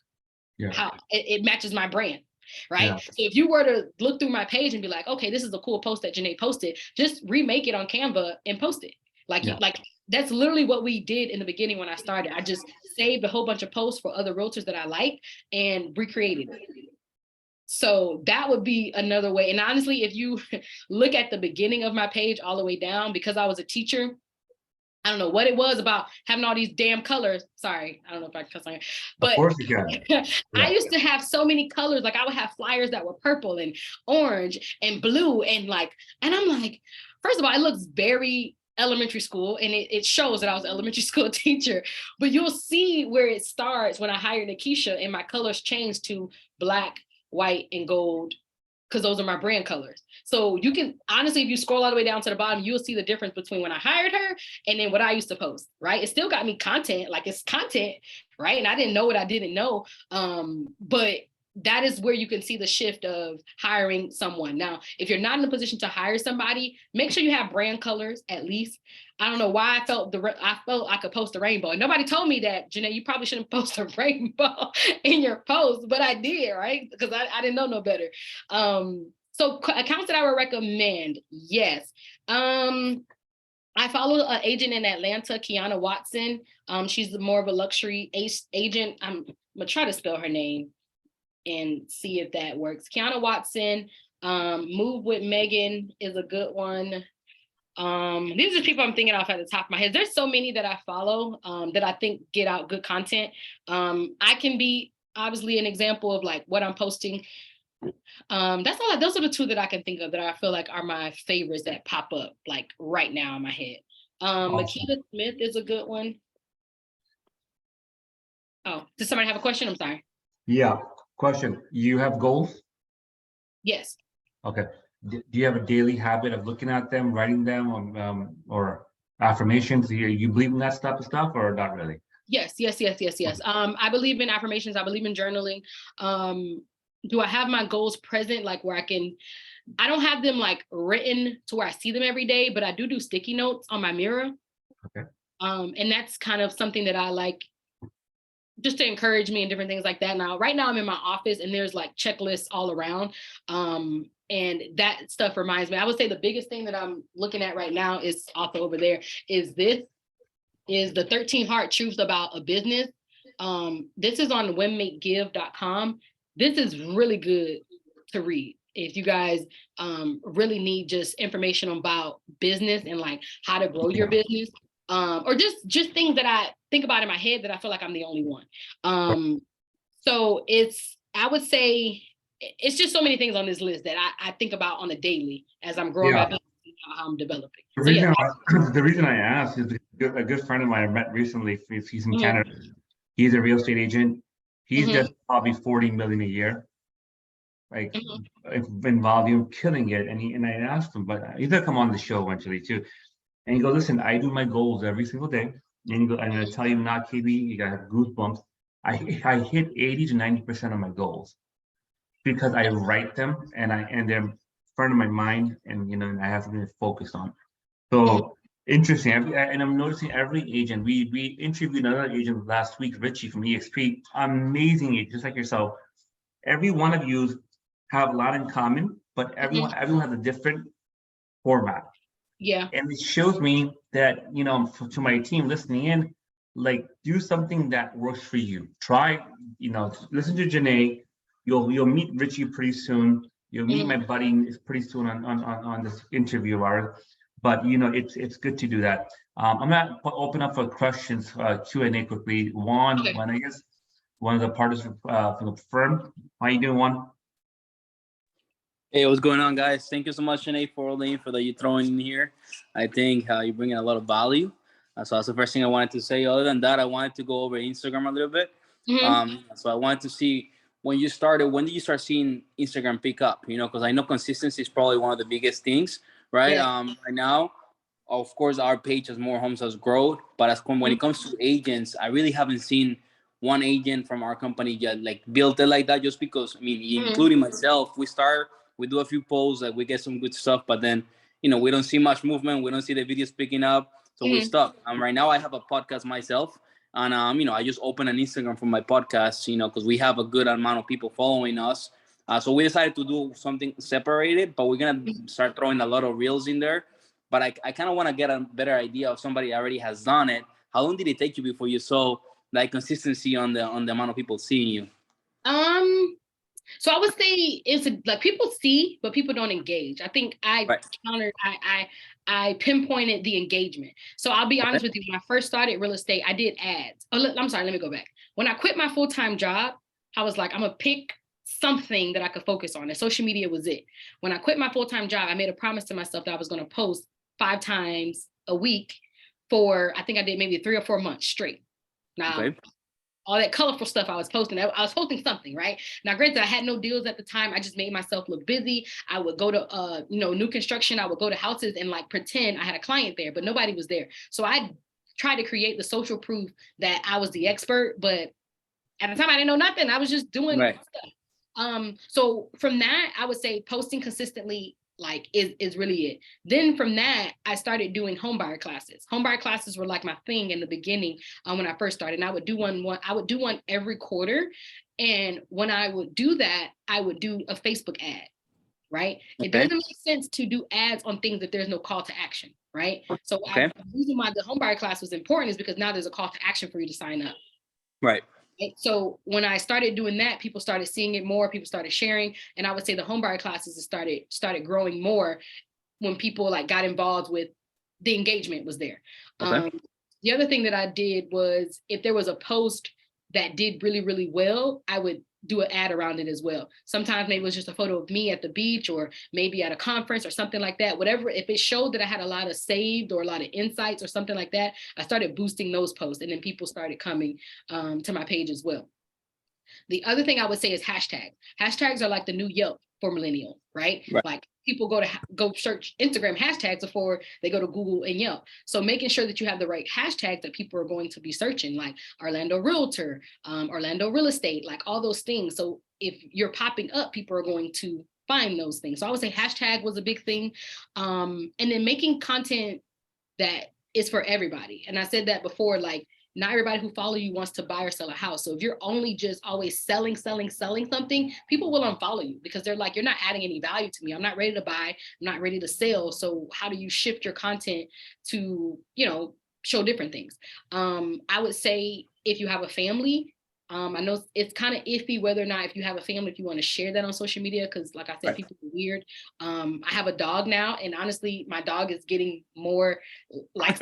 how it matches my brand, right? Yeah. So if you were to look through my page and be like, okay, this is a cool post that Janay posted, just remake it on Canva and post it. Like that's literally what we did in the beginning when I started. I just saved a whole bunch of posts for other realtors that I like and recreated it. So that would be another way. And honestly, if you look at the beginning of my page all the way down, because I was a teacher, I don't know what it was about having all these damn colors. Sorry, I don't know if I can cuss on here, but of course you can. I used to have so many colors. Like I would have flyers that were purple and orange and blue and I'm like, first of all, it looks very elementary school, and it shows that I was an elementary school teacher. But you'll see where it starts when I hired Nikisha and my colors changed to black, white, and gold, because those are my brand colors. So you can honestly, if you scroll all the way down to the bottom, you'll see the difference between when I hired her and then what I used to post, right? It still got me content, like it's content, right? And I didn't know what I didn't know. But that is where you can see the shift of hiring someone. Now, if you're not in a position to hire somebody, make sure you have brand colors at least. I don't know why I felt I could post a rainbow. And nobody told me that, Janay, you probably shouldn't post a rainbow in your post, but I did, right? Because I didn't know no better. So accounts that I would recommend, yes. I follow an agent in Atlanta, Kiana Watson. She's more of a luxury agent. I'm gonna try to spell her name and see if that works. Kiana Watson, Move with Megan is a good one. These are people I'm thinking off at the top of my head. There's so many that I follow that I think get out good content. I can be obviously an example of like what I'm posting. Those are the 2 that I can think of that I feel like are my favorites that pop up like right now in my head. Makita Smith is a good one. Oh, does somebody have a question? I'm sorry. Yeah, question. You have goals? Yes. Okay. Do you have a daily habit of looking at them, writing them, or affirmations? Do you believe in that type of stuff, or not really? Yes. I believe in affirmations. I believe in journaling. Do I have my goals present, like where I don't have them like written to where I see them every day, but I do sticky notes on my mirror. Okay. And that's kind of something that I like just to encourage me and different things like that. Now, right now I'm in my office and there's like checklists all around. And that stuff reminds me, I would say the biggest thing that I'm looking at right now is also over there is the 13 Hard Truths About a Business. This is on womenmakegive.com. This is really good to read if you guys really need just information about business and like how to grow your business, or just things that I think about in my head that I feel like I'm the only one. So I would say it's just so many things on this list that I think about on a daily as I'm growing my business and how I'm developing. The So yeah, reason, the reason I asked is a good friend of mine I met recently. He's in Canada. He's a real estate agent. He's just probably 40 million a year, like in volume, killing it. And I asked him, but he's gonna come on the show eventually too. And he goes, listen, I do my goals every single day. And he goes, I'm gonna tell you not, KB, you gotta have goosebumps. I hit 80 to 90% of my goals because I write them and they're in front of my mind, and and I have something to focus on. So interesting. And I'm noticing every agent. We interviewed another agent last week, Richie from EXP. Amazing agent, just like yourself. Every one of you have a lot in common, but everyone has a different format. yeah, And it shows me that, to my team listening in, like, do something that works for you. Try, listen to Janay. You'll meet Richie pretty soon. You'll meet my buddy pretty soon on this interview of ours. But it's good to do that. I'm gonna open up for questions, Q&A quickly. Juan, I guess one of the partners from the firm. How you doing, Juan? Hey, what's going on, guys? Thank you so much, Janay, for all the info that you're throwing in here. I think you're bringing a lot of value. So that's the first thing I wanted to say. Other than that, I wanted to go over Instagram a little bit. So I wanted to see when you started, when did you start seeing Instagram pick up? Because I know consistency is probably one of the biggest things, right? Yeah. Right now, of course, our page has more homes has grown, but when it comes to agents, I really haven't seen one agent from our company yet like built it like that. Just because, including myself, we do a few posts, like we get some good stuff, but then, we don't see much movement. We don't see the videos picking up. So we stop. Right now I have a podcast myself, and, I just opened an Instagram for my podcast, because we have a good amount of people following us. So we decided to do something separated, but we're going to start throwing a lot of reels in there. But I kind of want to get a better idea of somebody already has done it. How long did it take you before you saw like consistency on the amount of people seeing you? So I would say it's like people see, but people don't engage. I think I pinpointed the engagement. So I'll be honest with you. When I first started real estate, I did ads. I'm sorry, let me go back. When I quit my full-time job, I was like, I'm gonna pick something that I could focus on, and social media was it. When I quit my full-time job, I made a promise to myself that I was gonna post 5 times a week for, I think I did maybe 3 or 4 months straight. Now, all that colorful stuff I was posting something, right? Now, granted, I had no deals at the time. I just made myself look busy. I would go to, new construction. I would go to houses and like pretend I had a client there, but nobody was there. So I tried to create the social proof that I was the expert, but at the time I didn't know nothing. I was just doing stuff. So from that, I would say posting consistently like is really it. Then from that, I started doing homebuyer classes. Homebuyer classes were like my thing in the beginning when I first started. And I would do one every quarter. And when I would do that, I would do a Facebook ad, right? It doesn't make sense to do ads on things that there's no call to action, right? So the reason why the homebuyer class was important is because now there's a call to action for you to sign up. Right. So when I started doing that, people started seeing it more, people started sharing. And I would say the homebuyer classes started growing more when people like got involved with the engagement was there. The other thing that I did was if there was a post that did really, really well, I would do an ad around it as well. Sometimes maybe it was just a photo of me at the beach or maybe at a conference or something like that. Whatever, if it showed that I had a lot of saved or a lot of insights or something like that, I started boosting those posts and then people started coming to my page as well. The other thing I would say is hashtags. Hashtags are like the new Yelp for millennials, right? Like people go search Instagram hashtags before they go to Google and Yelp. So making sure that you have the right hashtags that people are going to be searching, like Orlando Realtor, Orlando Real Estate, like all those things. So if you're popping up, people are going to find those things. So I would say hashtag was a big thing. And then making content that is for everybody. And I said that before, like, not everybody who follow you wants to buy or sell a house. So if you're only just always selling something, people will unfollow you because they're like, you're not adding any value to me. I'm not ready to buy. I'm not ready to sell. So how do you shift your content to, show different things? I would say if you have a family, I know it's kind of iffy whether or not if you have a family, if you want to share that on social media, because like I said, Right. people are weird. I have a dog now, and honestly, my dog is getting more like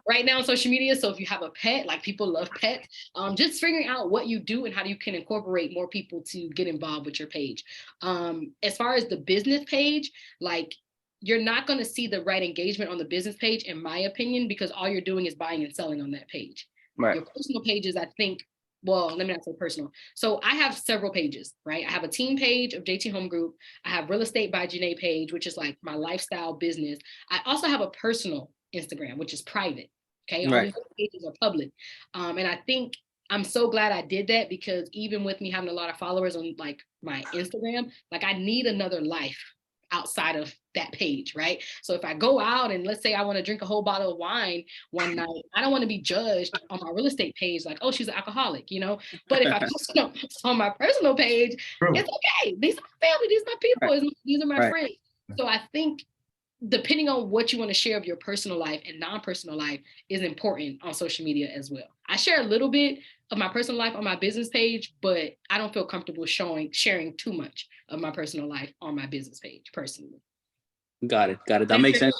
right now on social media. So if you have a pet, like people love pets, just figuring out what you do and how you can incorporate more people to get involved with your page. As far as the business page, like you're not going to see the right engagement on the business page, in my opinion, because all you're doing is buying and selling on that page. Right. Your personal pages, I think, well, let me not say personal. So I have several pages, right? I have a team page of JT Home Group. I have Real Estate by Janay page, which is like my lifestyle business. I also have a personal Instagram, which is private. Okay. All Right. these pages are public. And I think I'm so glad I did that, because even with me having a lot of followers on like my Instagram, like I need another life outside of that page, right? So if I go out and let's say I want to drink a whole bottle of wine one night, I don't want to be judged on my real estate page like, oh, she's an alcoholic, you know? But if I post on my personal page, True. it's okay. These are my family, these are my people, these are my Right. friends. So I think depending on what you want to share of your personal life and non-personal life is important on social media as well. I share a little bit of my personal life on my business page, but I don't feel comfortable sharing too much of my personal life on my business page personally. Got it. That makes sense.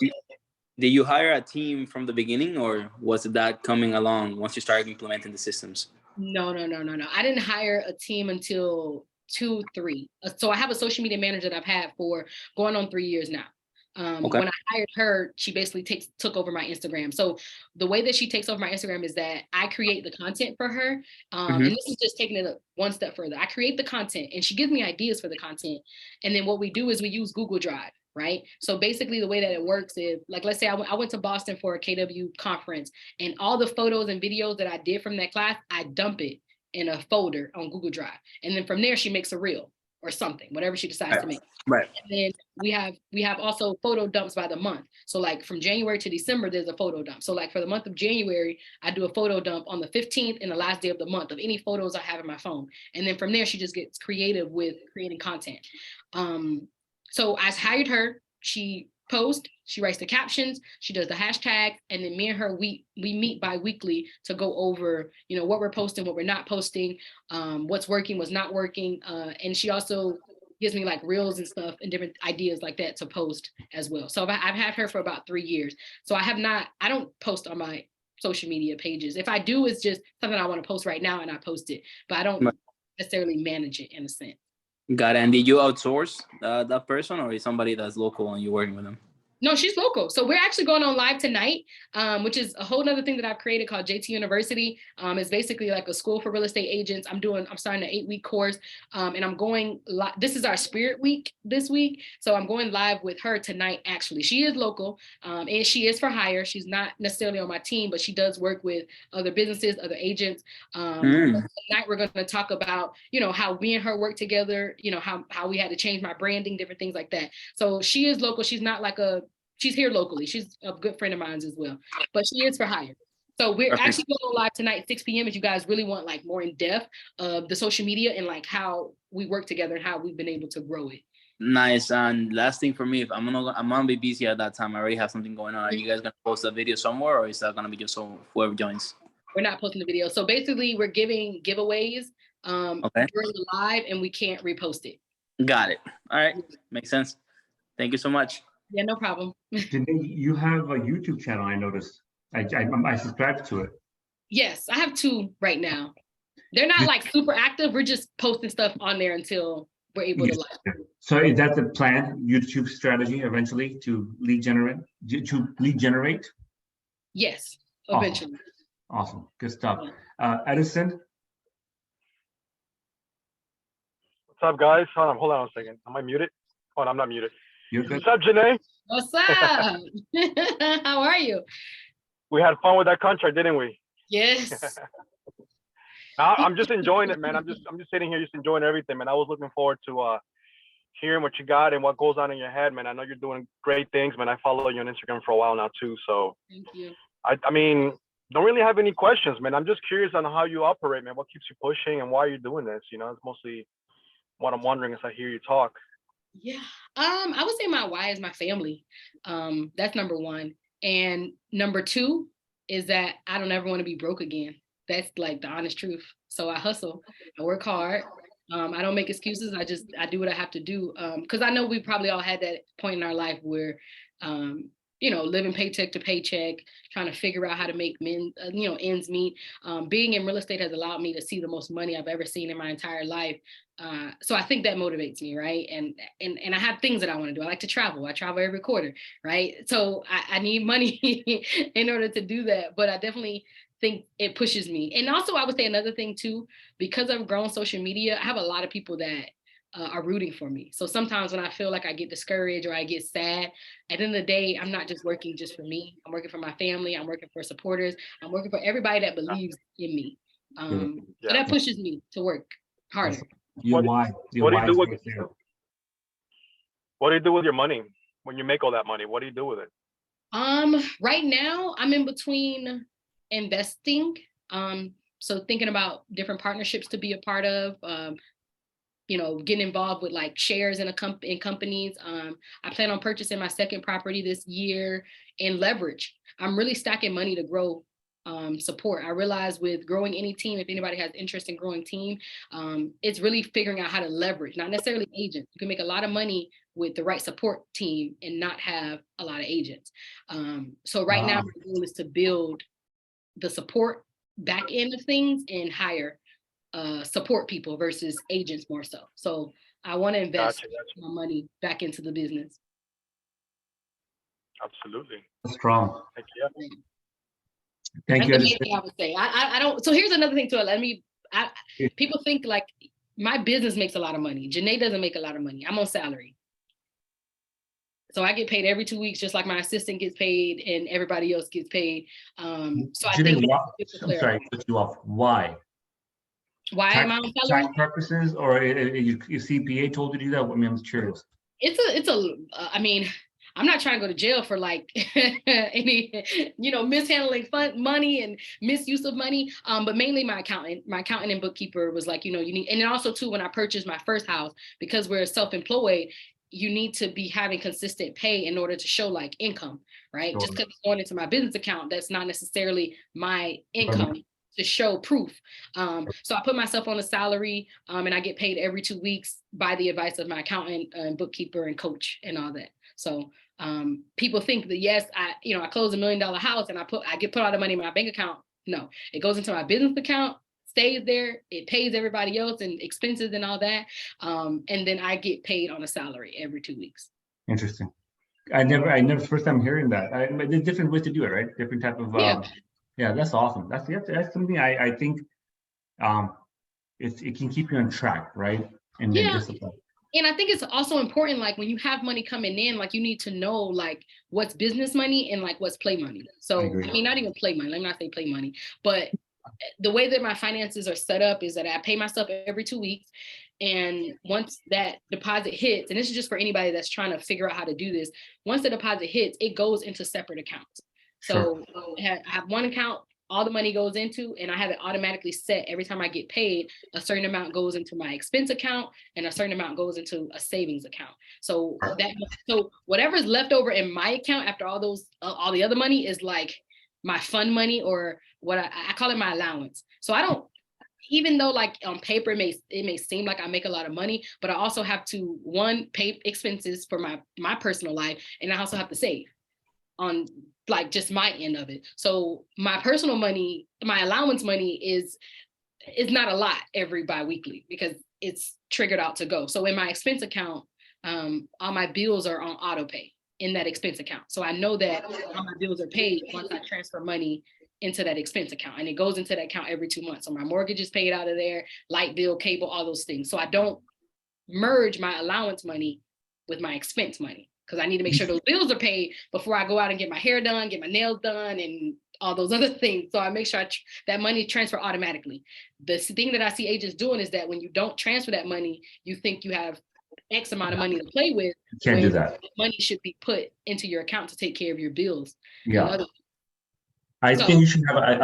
Did you hire a team from the beginning, or was that coming along once you started implementing the systems? No. I didn't hire a team until 2-3. So I have a social media manager that I've had for going on 3 years now. Okay. When I hired her, she basically took over my Instagram. So the way that she takes over my Instagram is that I create the content for her. And this is just taking it one step further. I create the content and she gives me ideas for the content. And then what we do is we use Google Drive, right? So basically the way that it works is, like, let's say I went to Boston for a KW conference, and all the photos and videos that I did from that class, I dump it in a folder on Google Drive. And then from there, she makes a reel or something, whatever she decides to make. Right. And then we have also photo dumps by the month. So like from January to December, there's a photo dump. So like for the month of January, I do a photo dump on the 15th and the last day of the month of any photos I have in my phone. And then from there, she just gets creative with creating content. So I hired her. She posts, she writes the captions, she does the hashtag, and then me and her, we meet bi-weekly to go over, you know, what we're posting, what we're not posting, what's working, what's not working. And she also gives me like reels and stuff and different ideas like that to post as well. So I've had her for about 3 years. So I don't post on my social media pages. If I do, it's just something I want to post right now and I post it, but I don't necessarily manage it in a sense. Got it. And did you outsource that person, or is somebody that's local and you're working with them? No, she's local. So we're actually going on live tonight, which is a whole nother thing that I've created called JT University. It's basically like a school for real estate agents. I'm starting an 8-week course, and I'm going live. This is our Spirit Week this week. So I'm going live with her tonight, actually. She is local, and she is for hire. She's not necessarily on my team, but she does work with other businesses, other agents. Tonight we're going to talk about, you know, how me and her work together, you know, how we had to change my branding, different things like that. So she is local. She's not like she's here locally. She's a good friend of mine as well, but she is for hire. So we're actually going live tonight, 6 p.m. if you guys really want like more in depth of the social media and like how we work together and how we've been able to grow it. Nice. And last thing for me, if I'm gonna be busy at that time, I already have something going on. Are you guys gonna post a video somewhere, or is that gonna be just so whoever joins? We're not posting the video. So basically we're giving giveaways during the live and we can't repost it. Got it. All right. Makes sense. Thank you so much. Yeah, no problem. Janay, you have a YouTube channel, I noticed. I subscribed to it. Yes, I have 2 right now. They're not like super active. We're just posting stuff on there until we're able to live. So is that the plan, YouTube strategy eventually to lead generate? Yes, eventually. Awesome. Good stuff. Edison? What's up, guys? Hold on a second. Am I muted? Oh, no, I'm not muted. You're good. What's up, Janay? What's up? How are you? We had fun with that contract, didn't we? Yes. I'm just enjoying it, man. I'm just sitting here, just enjoying everything, man. I was looking forward to hearing what you got and what goes on in your head, man. I know you're doing great things, man. I follow you on Instagram for a while now too. So Thank you. I mean, don't really have any questions, man. I'm just curious on how you operate, man. What keeps you pushing and why you're doing this? You know, it's mostly what I'm wondering as I hear you talk. Yeah. I would say my why is my family. That's number 1. And number 2 is that I don't ever want to be broke again. That's like the honest truth. So I hustle, I work hard. I don't make excuses. I do what I have to do. Cause I know we probably all had that point in our life where, living paycheck to paycheck, trying to figure out how to make ends meet. Being in real estate has allowed me to see the most money I've ever seen in my entire life. So I think that motivates me, right? And I have things that I want to do. I like to travel. I travel every quarter, right? So I need money in order to do that. But I definitely think it pushes me. And also I would say another thing too, because I've grown social media, I have a lot of people that are rooting for me. So sometimes when I feel like I get discouraged or I get sad, at the end of the day, I'm not just working just for me. I'm working for my family. I'm working for supporters. I'm working for everybody that believes in me. So that pushes me to work harder. What do you do with your money when you make all that money? What do you do with it? Right now I'm in between investing. So thinking about different partnerships to be a part of, getting involved with like shares in companies. I plan on purchasing my second property this year and leverage. I'm really stacking money to grow support. I realize with growing any team, if anybody has interest in growing team, it's really figuring out how to leverage, not necessarily agents. You can make a lot of money with the right support team and not have a lot of agents. So right now, my goal is to build the support back end of things and hire support people versus agents more so. So I want to invest my money back into the business. Absolutely. Strong. Thank you. Thank you. That's the main thing I would say. I don't. So here's another thing too. People think like my business makes a lot of money. Janay doesn't make a lot of money. I'm on salary. So I get paid every 2 weeks, just like my assistant gets paid and everybody else gets paid. So I think I'm sorry, put you off. Why? Why am I on salary? Tax purposes, or your CPA told you to do that? I mean, I'm curious. I mean, I'm not trying to go to jail for like any, mishandling money and misuse of money. But mainly my accountant and bookkeeper was like, you need, and then also too, when I purchased my first house, because we're self-employed, you need to be having consistent pay in order to show like income, right? Sure. Just because it's going into my business account, that's not necessarily my income to show proof. So I put myself on a salary and I get paid every 2 weeks by the advice of my accountant and bookkeeper and coach and all that. So people think that, yes, I close $1 million house and I get put all the money in my bank account. No, it goes into my business account, stays there, it pays everybody else and expenses and all that. And then I get paid on a salary every 2 weeks. Interesting. I never first time hearing that. There's different ways to do it, right? Different type of yeah, that's awesome. That's something I think it can keep you on track, right? And discipline. And I think it's also important, like when you have money coming in, like you need to know like what's business money and like what's play money. So I mean, not even play money. Let me not say play money, but the way that my finances are set up is that I pay myself every 2 weeks. And once that deposit hits, and this is just for anybody that's trying to figure out how to do this, once the deposit hits, it goes into separate accounts. So I have one account, all the money goes into, and I have it automatically set every time I get paid, a certain amount goes into my expense account and a certain amount goes into a savings account. So whatever's left over in my account after all the other money is like my fun money, or what I call it my allowance. So I don't, even though like on paper it may seem like I make a lot of money, but I also have to pay expenses for my personal life, and I also have to save on like just my end of it. So my personal money, my allowance money is not a lot every bi-weekly because it's triggered out to go. So in my expense account, all my bills are on auto pay in that expense account. So I know that all my bills are paid once I transfer money into that expense account, and it goes into that account every 2 months. So my mortgage is paid out of there, light bill, cable, all those things. So I don't merge my allowance money with my expense money, because I need to make sure those bills are paid before I go out and get my hair done, get my nails done, and all those other things. So I make sure that money transfer automatically. The thing that I see agents doing is that when you don't transfer that money, you think you have X amount of money to play with. You can't do that. Money should be put into your account to take care of your bills. Yeah. I think you should have an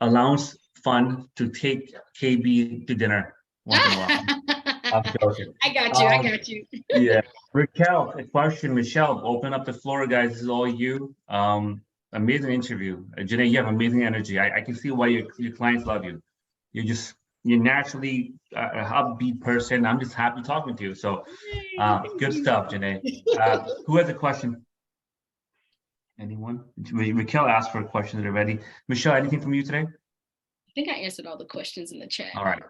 allowance fund to take KB to dinner once in a while. I'm joking. I got you. Yeah. Raquel, a question. Michelle, open up the floor, guys. This is all you. Amazing interview. Janay, you have amazing energy. I can see why your clients love you. You're naturally a upbeat person. I'm just happy talking to you. So good stuff, Janay. Who has a question? Anyone? Raquel asked for questions already. Michelle, anything from you today? I think I answered all the questions in the chat. All right.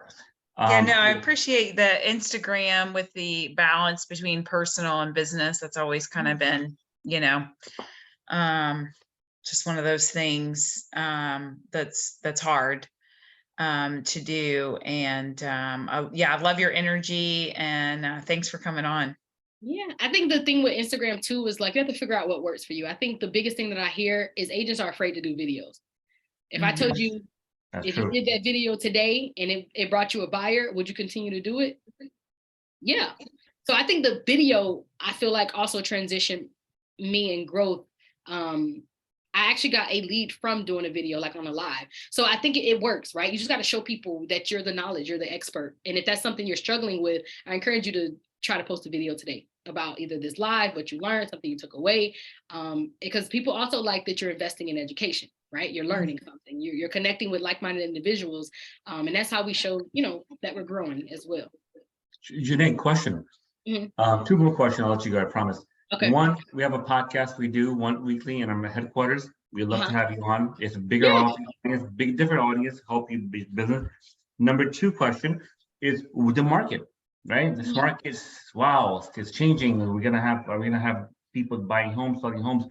Yeah, no, I appreciate the Instagram with the balance between personal and business. That's always kind of been, you know, just one of those things that's hard to do. And yeah, I love your energy, and thanks for coming on. Yeah, I think the thing with Instagram too is like you have to figure out what works for you. I think the biggest thing that I hear is agents are afraid to do videos. If I told you, if you did that video today and it brought you a buyer, would you continue to do it? Yeah. So I think the video, I feel like also transitioned me in growth. I actually got a lead from doing a video like on a live. So I think it works, right? You just got to show people that you're the knowledge, you're the expert. And if that's something you're struggling with, I encourage you to try to post a video today about either this live, what you learned, something you took away. Because people also like that you're investing in education, right? You're learning something, you're connecting with like-minded individuals. And that's how we show, you know, that we're growing as well. Janay, question. Two more questions, I'll let you go, I promise. Okay. One, we have a podcast we do one weekly in our headquarters. We'd love to have you on. It's a bigger audience, different audience, help you be business. Number two question is the market, right? This market is, wow, it's changing. Are we gonna have people buying homes, selling homes?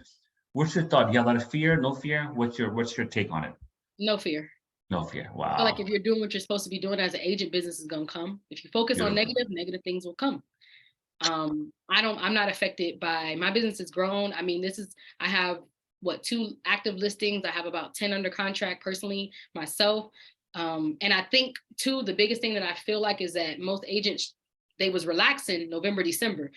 What's your thought? You have a lot of fear, no fear? What's your take on it? No fear. No fear. Wow. I feel like if you're doing what you're supposed to be doing as an agent, business is gonna come. If you focus on negative things will come. I'm not affected by, my business has grown. I mean, I have 2 active listings. I have about 10 under contract personally myself. And I think too, the biggest thing that I feel like is that most agents, they was relaxing November, December.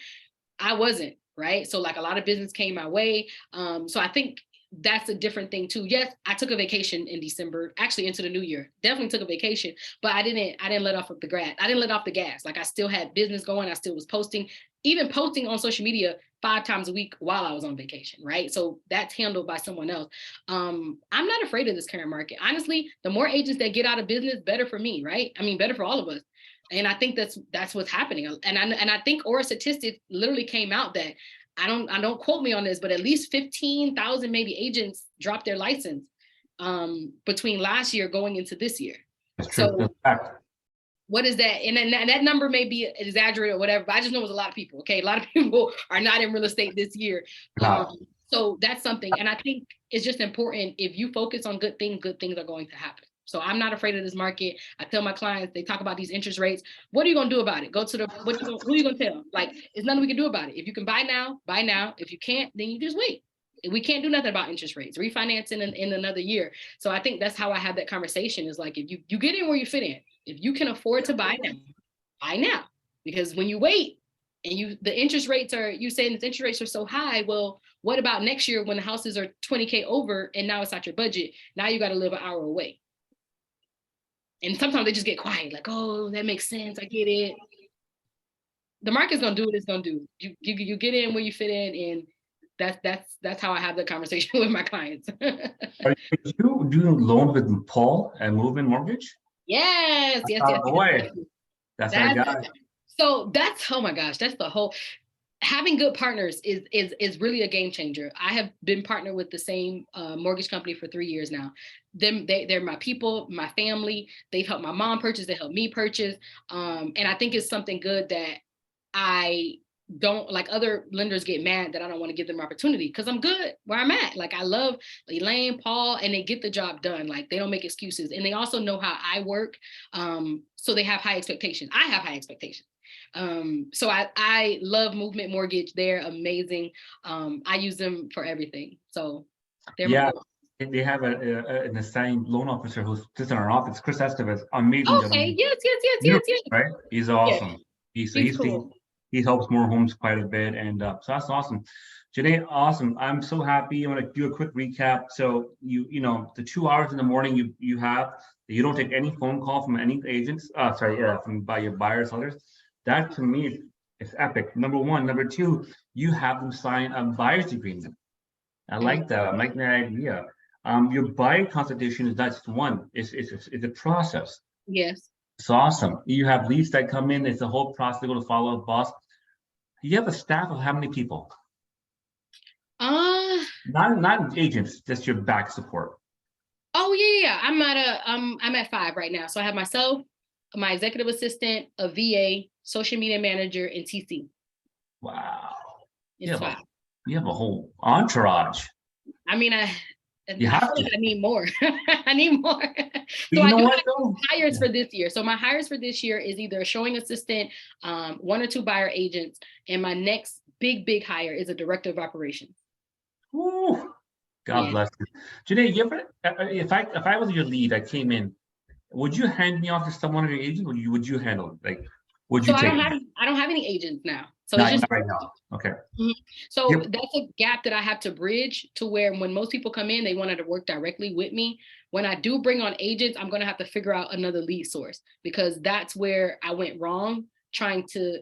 I wasn't, right? So like a lot of business came my way. So I think that's a different thing too. Yes, I took a vacation in December, actually into the new year, definitely took a vacation, but I didn't let off of the gas. I didn't let off the gas. Like I still had business going. I still was posting, even posting on social media 5 times a week while I was on vacation, right? So that's handled by someone else. I'm not afraid of this current market. Honestly, the more agents that get out of business, better for me, right? I mean, better for all of us. And I think that's what's happening. And I think Aura statistics literally came out that I don't quote me on this, but at least 15,000 maybe agents dropped their license between last year going into this year. That's true. So what is that? And then that number may be exaggerated or whatever, but I just know it was a lot of people. Okay, a lot of people are not in real estate this year. So that's something. And I think it's just important, if you focus on good things are going to happen. So I'm not afraid of this market. I tell my clients, they talk about these interest rates. What are you gonna do about it? Go to who are you gonna tell? Like, there's nothing we can do about it. If you can buy now, buy now. If you can't, then you just wait. We can't do nothing about interest rates, refinancing in another year. So I think that's how I have that conversation, is like, if you get in where you fit in, if you can afford to buy now, buy now. Because when you wait and the interest rates are, you saying the interest rates are so high, well, what about next year when the houses are 20K over and now it's not your budget? Now you got to live an hour away. And sometimes they just get quiet, like, oh, that makes sense. I get it. The market's gonna do what it's gonna do. You get in where you fit in, and that's how I have the conversation with my clients. Are you doing loans with Paul at Movement Mortgage? Yes. Boy, that's our guy. So that's, oh my gosh, that's the whole. Having good partners is really a game changer. I have been partnered with the same mortgage company for 3 years now. They're my people, my family. They've helped my mom purchase. They helped me purchase. And I think it's something good that I don't, like, other lenders get mad that I don't want to give them opportunity, because I'm good where I'm at. Like, I love Elaine, Paul, and they get the job done. Like, they don't make excuses, and they also know how I work. So they have high expectations. I have high expectations. So I love Movement Mortgage. They're amazing. I use them for everything. So they're they have an assigned loan officer who sits in our office, Chris Estevez, amazing. Okay, yes. Right? He's awesome. Yeah. He's cool. He helps more homes quite a bit, and so that's awesome. Janay, awesome. I'm so happy. I'm gonna do a quick recap. So you know, the 2 hours in the morning you have, you don't take any phone call from any agents, from by your buyers, sellers. That to me is epic. Number one. Number two, you have them sign a buyer's agreement. I like that. I like that idea. Your buyer consultation is not just one. It's a process. Yes. It's awesome. You have leads that come in. It's a whole process to go to follow up, boss. You have a staff of how many people? Not agents, just your back support. Oh yeah. I'm at 5 right now. So I have myself, my executive assistant, a VA, social media manager, and TC. Wow. It's 5. You have a whole entourage. I mean, You have to. I need more. I need more. But So you know I do what, have though? hires for this year. So my hires for this year is either a showing assistant, 1 or 2 buyer agents, and my next big hire is a director of operations. Woo. God Yeah. bless you. Janay, you ever, if I was your lead, I came in, would you hand me off to someone of your agent? Would you handle it? Like, would you So take I don't have any agents now. So Not it's just right now. Okay. So Yep. that's a gap that I have to bridge, to where when most people come in, they wanted to work directly with me. When I do bring on agents, I'm going to have to figure out another lead source, because that's where I went wrong, trying to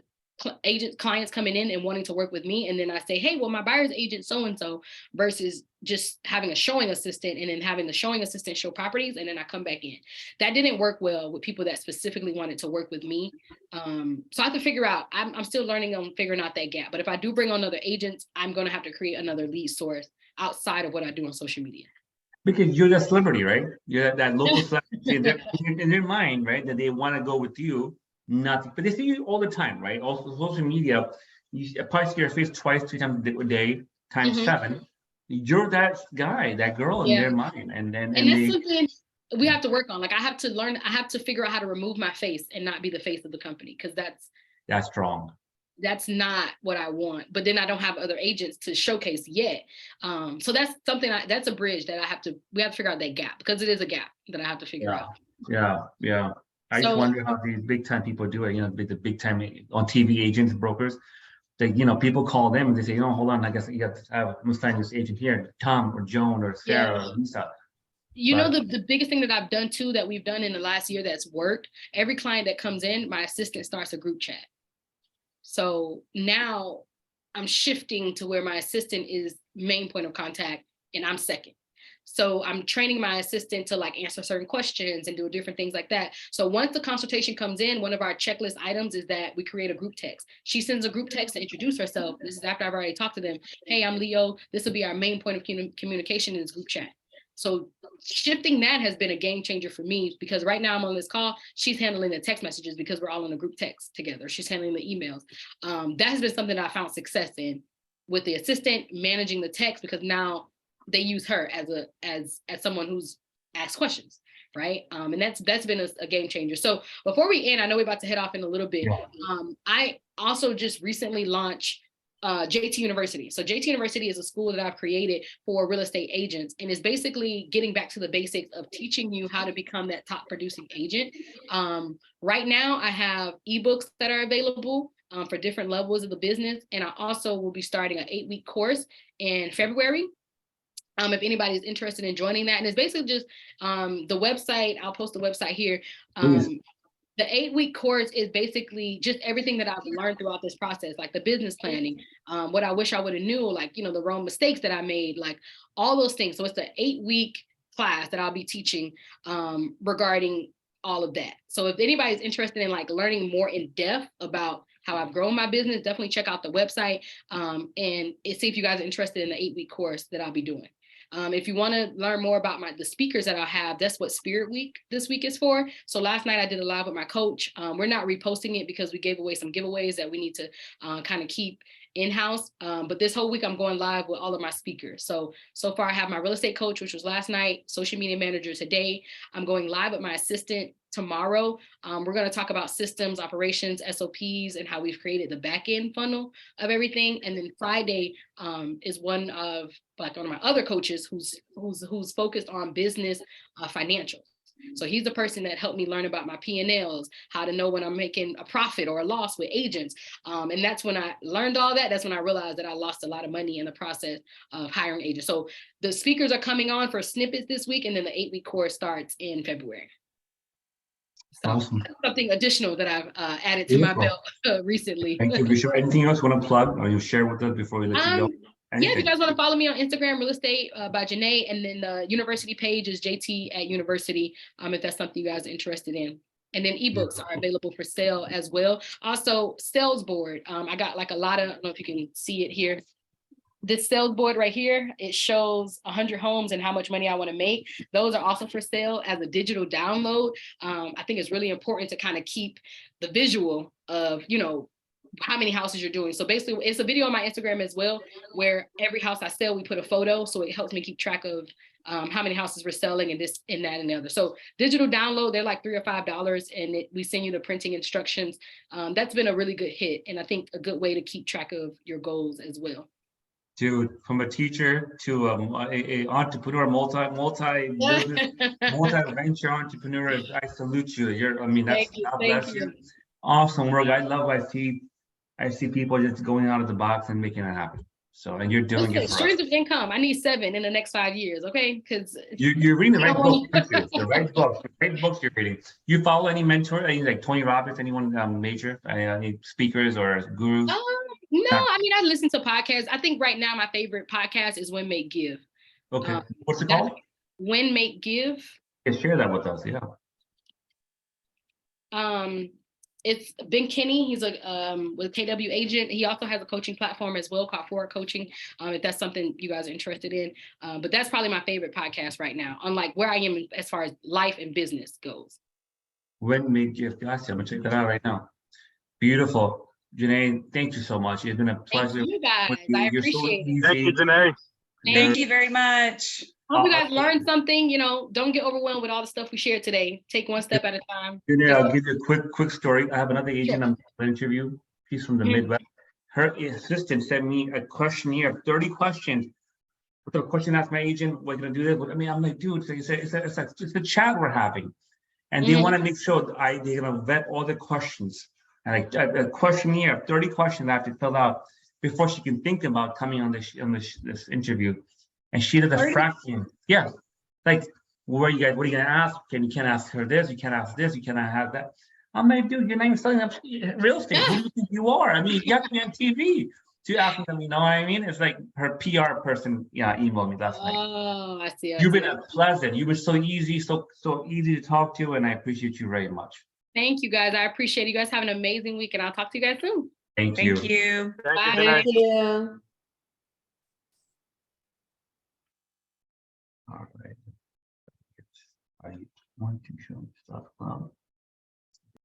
clients coming in and wanting to work with me. And then I say, hey, well, my buyer's agent so-and-so, versus just having a showing assistant and then having the showing assistant show properties. And then I come back in. That didn't work well with people that specifically wanted to work with me. So I have to figure out, I'm still learning on figuring out that gap. But if I do bring on other agents, I'm going to have to create another lead source outside of what I do on social media. Because you're the celebrity, right? You're that local celebrity in their mind, right? That they want to go with you. Nothing, but they see you all the time, right? Also, social media, you probably see your face 2-3 times a day, times 7. You're that guy, that girl in their mind, and that's something we have to work on. Like I have to figure out how to remove my face and not be the face of the company, because that's strong. That's not what I want. But then I don't have other agents to showcase yet. So that's something that's a bridge that we have to figure out that gap, because it is a gap that I have to figure out. Yeah. I just wonder how these big time people do it, the big time on TV agents, brokers. They, people call them and they say, hold on, I guess you have to I'm gonna sign this agent here, Tom or Joan or Sarah or Lisa. The biggest thing that I've done too, that we've done in the last year that's worked, every client that comes in, my assistant starts a group chat. So now I'm shifting to where my assistant is main point of contact and I'm second. So I'm training my assistant to answer certain questions and do different things like that. So once the consultation comes in, one of our checklist items is that we create a group text. She sends a group text to introduce herself. This is after I've already talked to them. Hey, I'm Leo. This will be our main point of communication in this group chat. So shifting that has been a game changer for me, because right now I'm on this call. She's handling the text messages because we're all in a group text together. She's handling the emails. That has been something that I found success in, with the assistant managing the text, because now they use her as someone who's asked questions, right? And that's been a game changer. So before we end, I know we're about to head off in a little bit. I also just recently launched JT University. So JT University is a school that I've created for real estate agents, and it's basically getting back to the basics of teaching you how to become that top producing agent. Right now, I have ebooks that are available for different levels of the business, and I also will be starting an 8-week course in February. If anybody's interested in joining that. And it's basically just the website. I'll post the website here. The 8-week course is basically just everything that I've learned throughout this process, like the business planning, what I wish I would have knew, the wrong mistakes that I made, all those things. So it's an 8-week class that I'll be teaching regarding all of that. So if anybody's interested in learning more in depth about how I've grown my business, definitely check out the website and see if you guys are interested in the 8-week course that I'll be doing. If you want to learn more about the speakers that I'll have, that's what Spirit Week this week is for. So last night I did a live with my coach. We're not reposting it because we gave away some giveaways that we need to kind of keep in-house. But this whole week I'm going live with all of my speakers. So far I have my real estate coach, which was last night, social media manager today. I'm going live with my assistant tomorrow. We're going to talk about systems, operations, SOPs, and how we've created the back end funnel of everything. And then Friday is one of my other coaches who's focused on business financials. So he's the person that helped me learn about my P&Ls, how to know when I'm making a profit or a loss with agents. And that's when I learned all that. That's when I realized that I lost a lot of money in the process of hiring agents. So the speakers are coming on for snippets this week, and then the 8-week course starts in February. So awesome. That's something additional that I've added to my belt recently. Thank you. Anything else you want to plug or you share with us before we let you go? Yeah, if you guys want to follow me on Instagram, Real Estate by Janay, and then the university page is JT at University, if that's something you guys are interested in. And then ebooks are available for sale as well. Also, sales board. I got like a lot of, I don't know if you can see it here. This sales board right here, it shows 100 homes and how much money I want to make. Those are also for sale as a digital download. I think it's really important to kind of keep the visual of, you know, how many houses you're doing. So basically it's a video on my Instagram as well, where every house I sell, we put a photo. So it helps me keep track of how many houses we're selling and this and that and the other. So digital download, they're like $3 or $5 and we send you the printing instructions. That's been a really good hit. And I think a good way to keep track of your goals as well. Dude, from a teacher to a entrepreneur, multi-business, multi-venture entrepreneur, I salute you. I mean, that's, God bless you. Awesome work. I love, I see people just going out of the box and making it happen. So, and you're doing it for us. Streams of income. I need 7 in the next 5 years. Okay. Because you're reading the right books, the right books you're reading. You follow any mentor, any like Tony Robbins, anyone major, any speakers or gurus? No, I mean, I listen to podcasts. I think right now my favorite podcast is When Make Give. Okay. What's it called? When Make Give. Yeah, share that with us. Yeah. It's Ben Kinney. He's a with KW agent. He also has a coaching platform as well called Forward Coaching. If that's something you guys are interested in. But that's probably my favorite podcast right now, unlike where I am as far as life and business goes. When Make Give. Gotcha. I'm gonna check that out right now. Beautiful. Janay, thank you so much. It's been a pleasure. Thank you guys. I appreciate it. Thank you, Janay. Thank you very much. Hope you guys learned something. You know, don't get overwhelmed with all the stuff we shared today. Take one step at a time. Janay, I'll give you a quick story. I have another agent I'm going to interview. She's from the Midwest. Her assistant sent me a questionnaire of 30 questions. With the question asked my agent, we're going to do this. I mean, I'm like, dude, it's a chat we're having. And they want to make sure that they're going to vet all the questions. And like a questionnaire, 30 questions I have to fill out before she can think about coming on this interview. And she did a fraction. Yeah. Like, what are you gonna ask? You can't ask her this, you can't ask this, you cannot have that. I'm like, dude, you're not even selling up real estate. Who do you think you are? I mean, you have to be on TV to ask them, you know what I mean? It's like her PR person, emailed me last night. Oh, I see. You've been pleasant. You've been so easy, so easy to talk to, and I appreciate you very much. Thank you guys. I appreciate you guys. Have an amazing week, and I'll talk to you guys soon. Thank you. Thank you. Bye. Thank you. All right. I want to show stuff.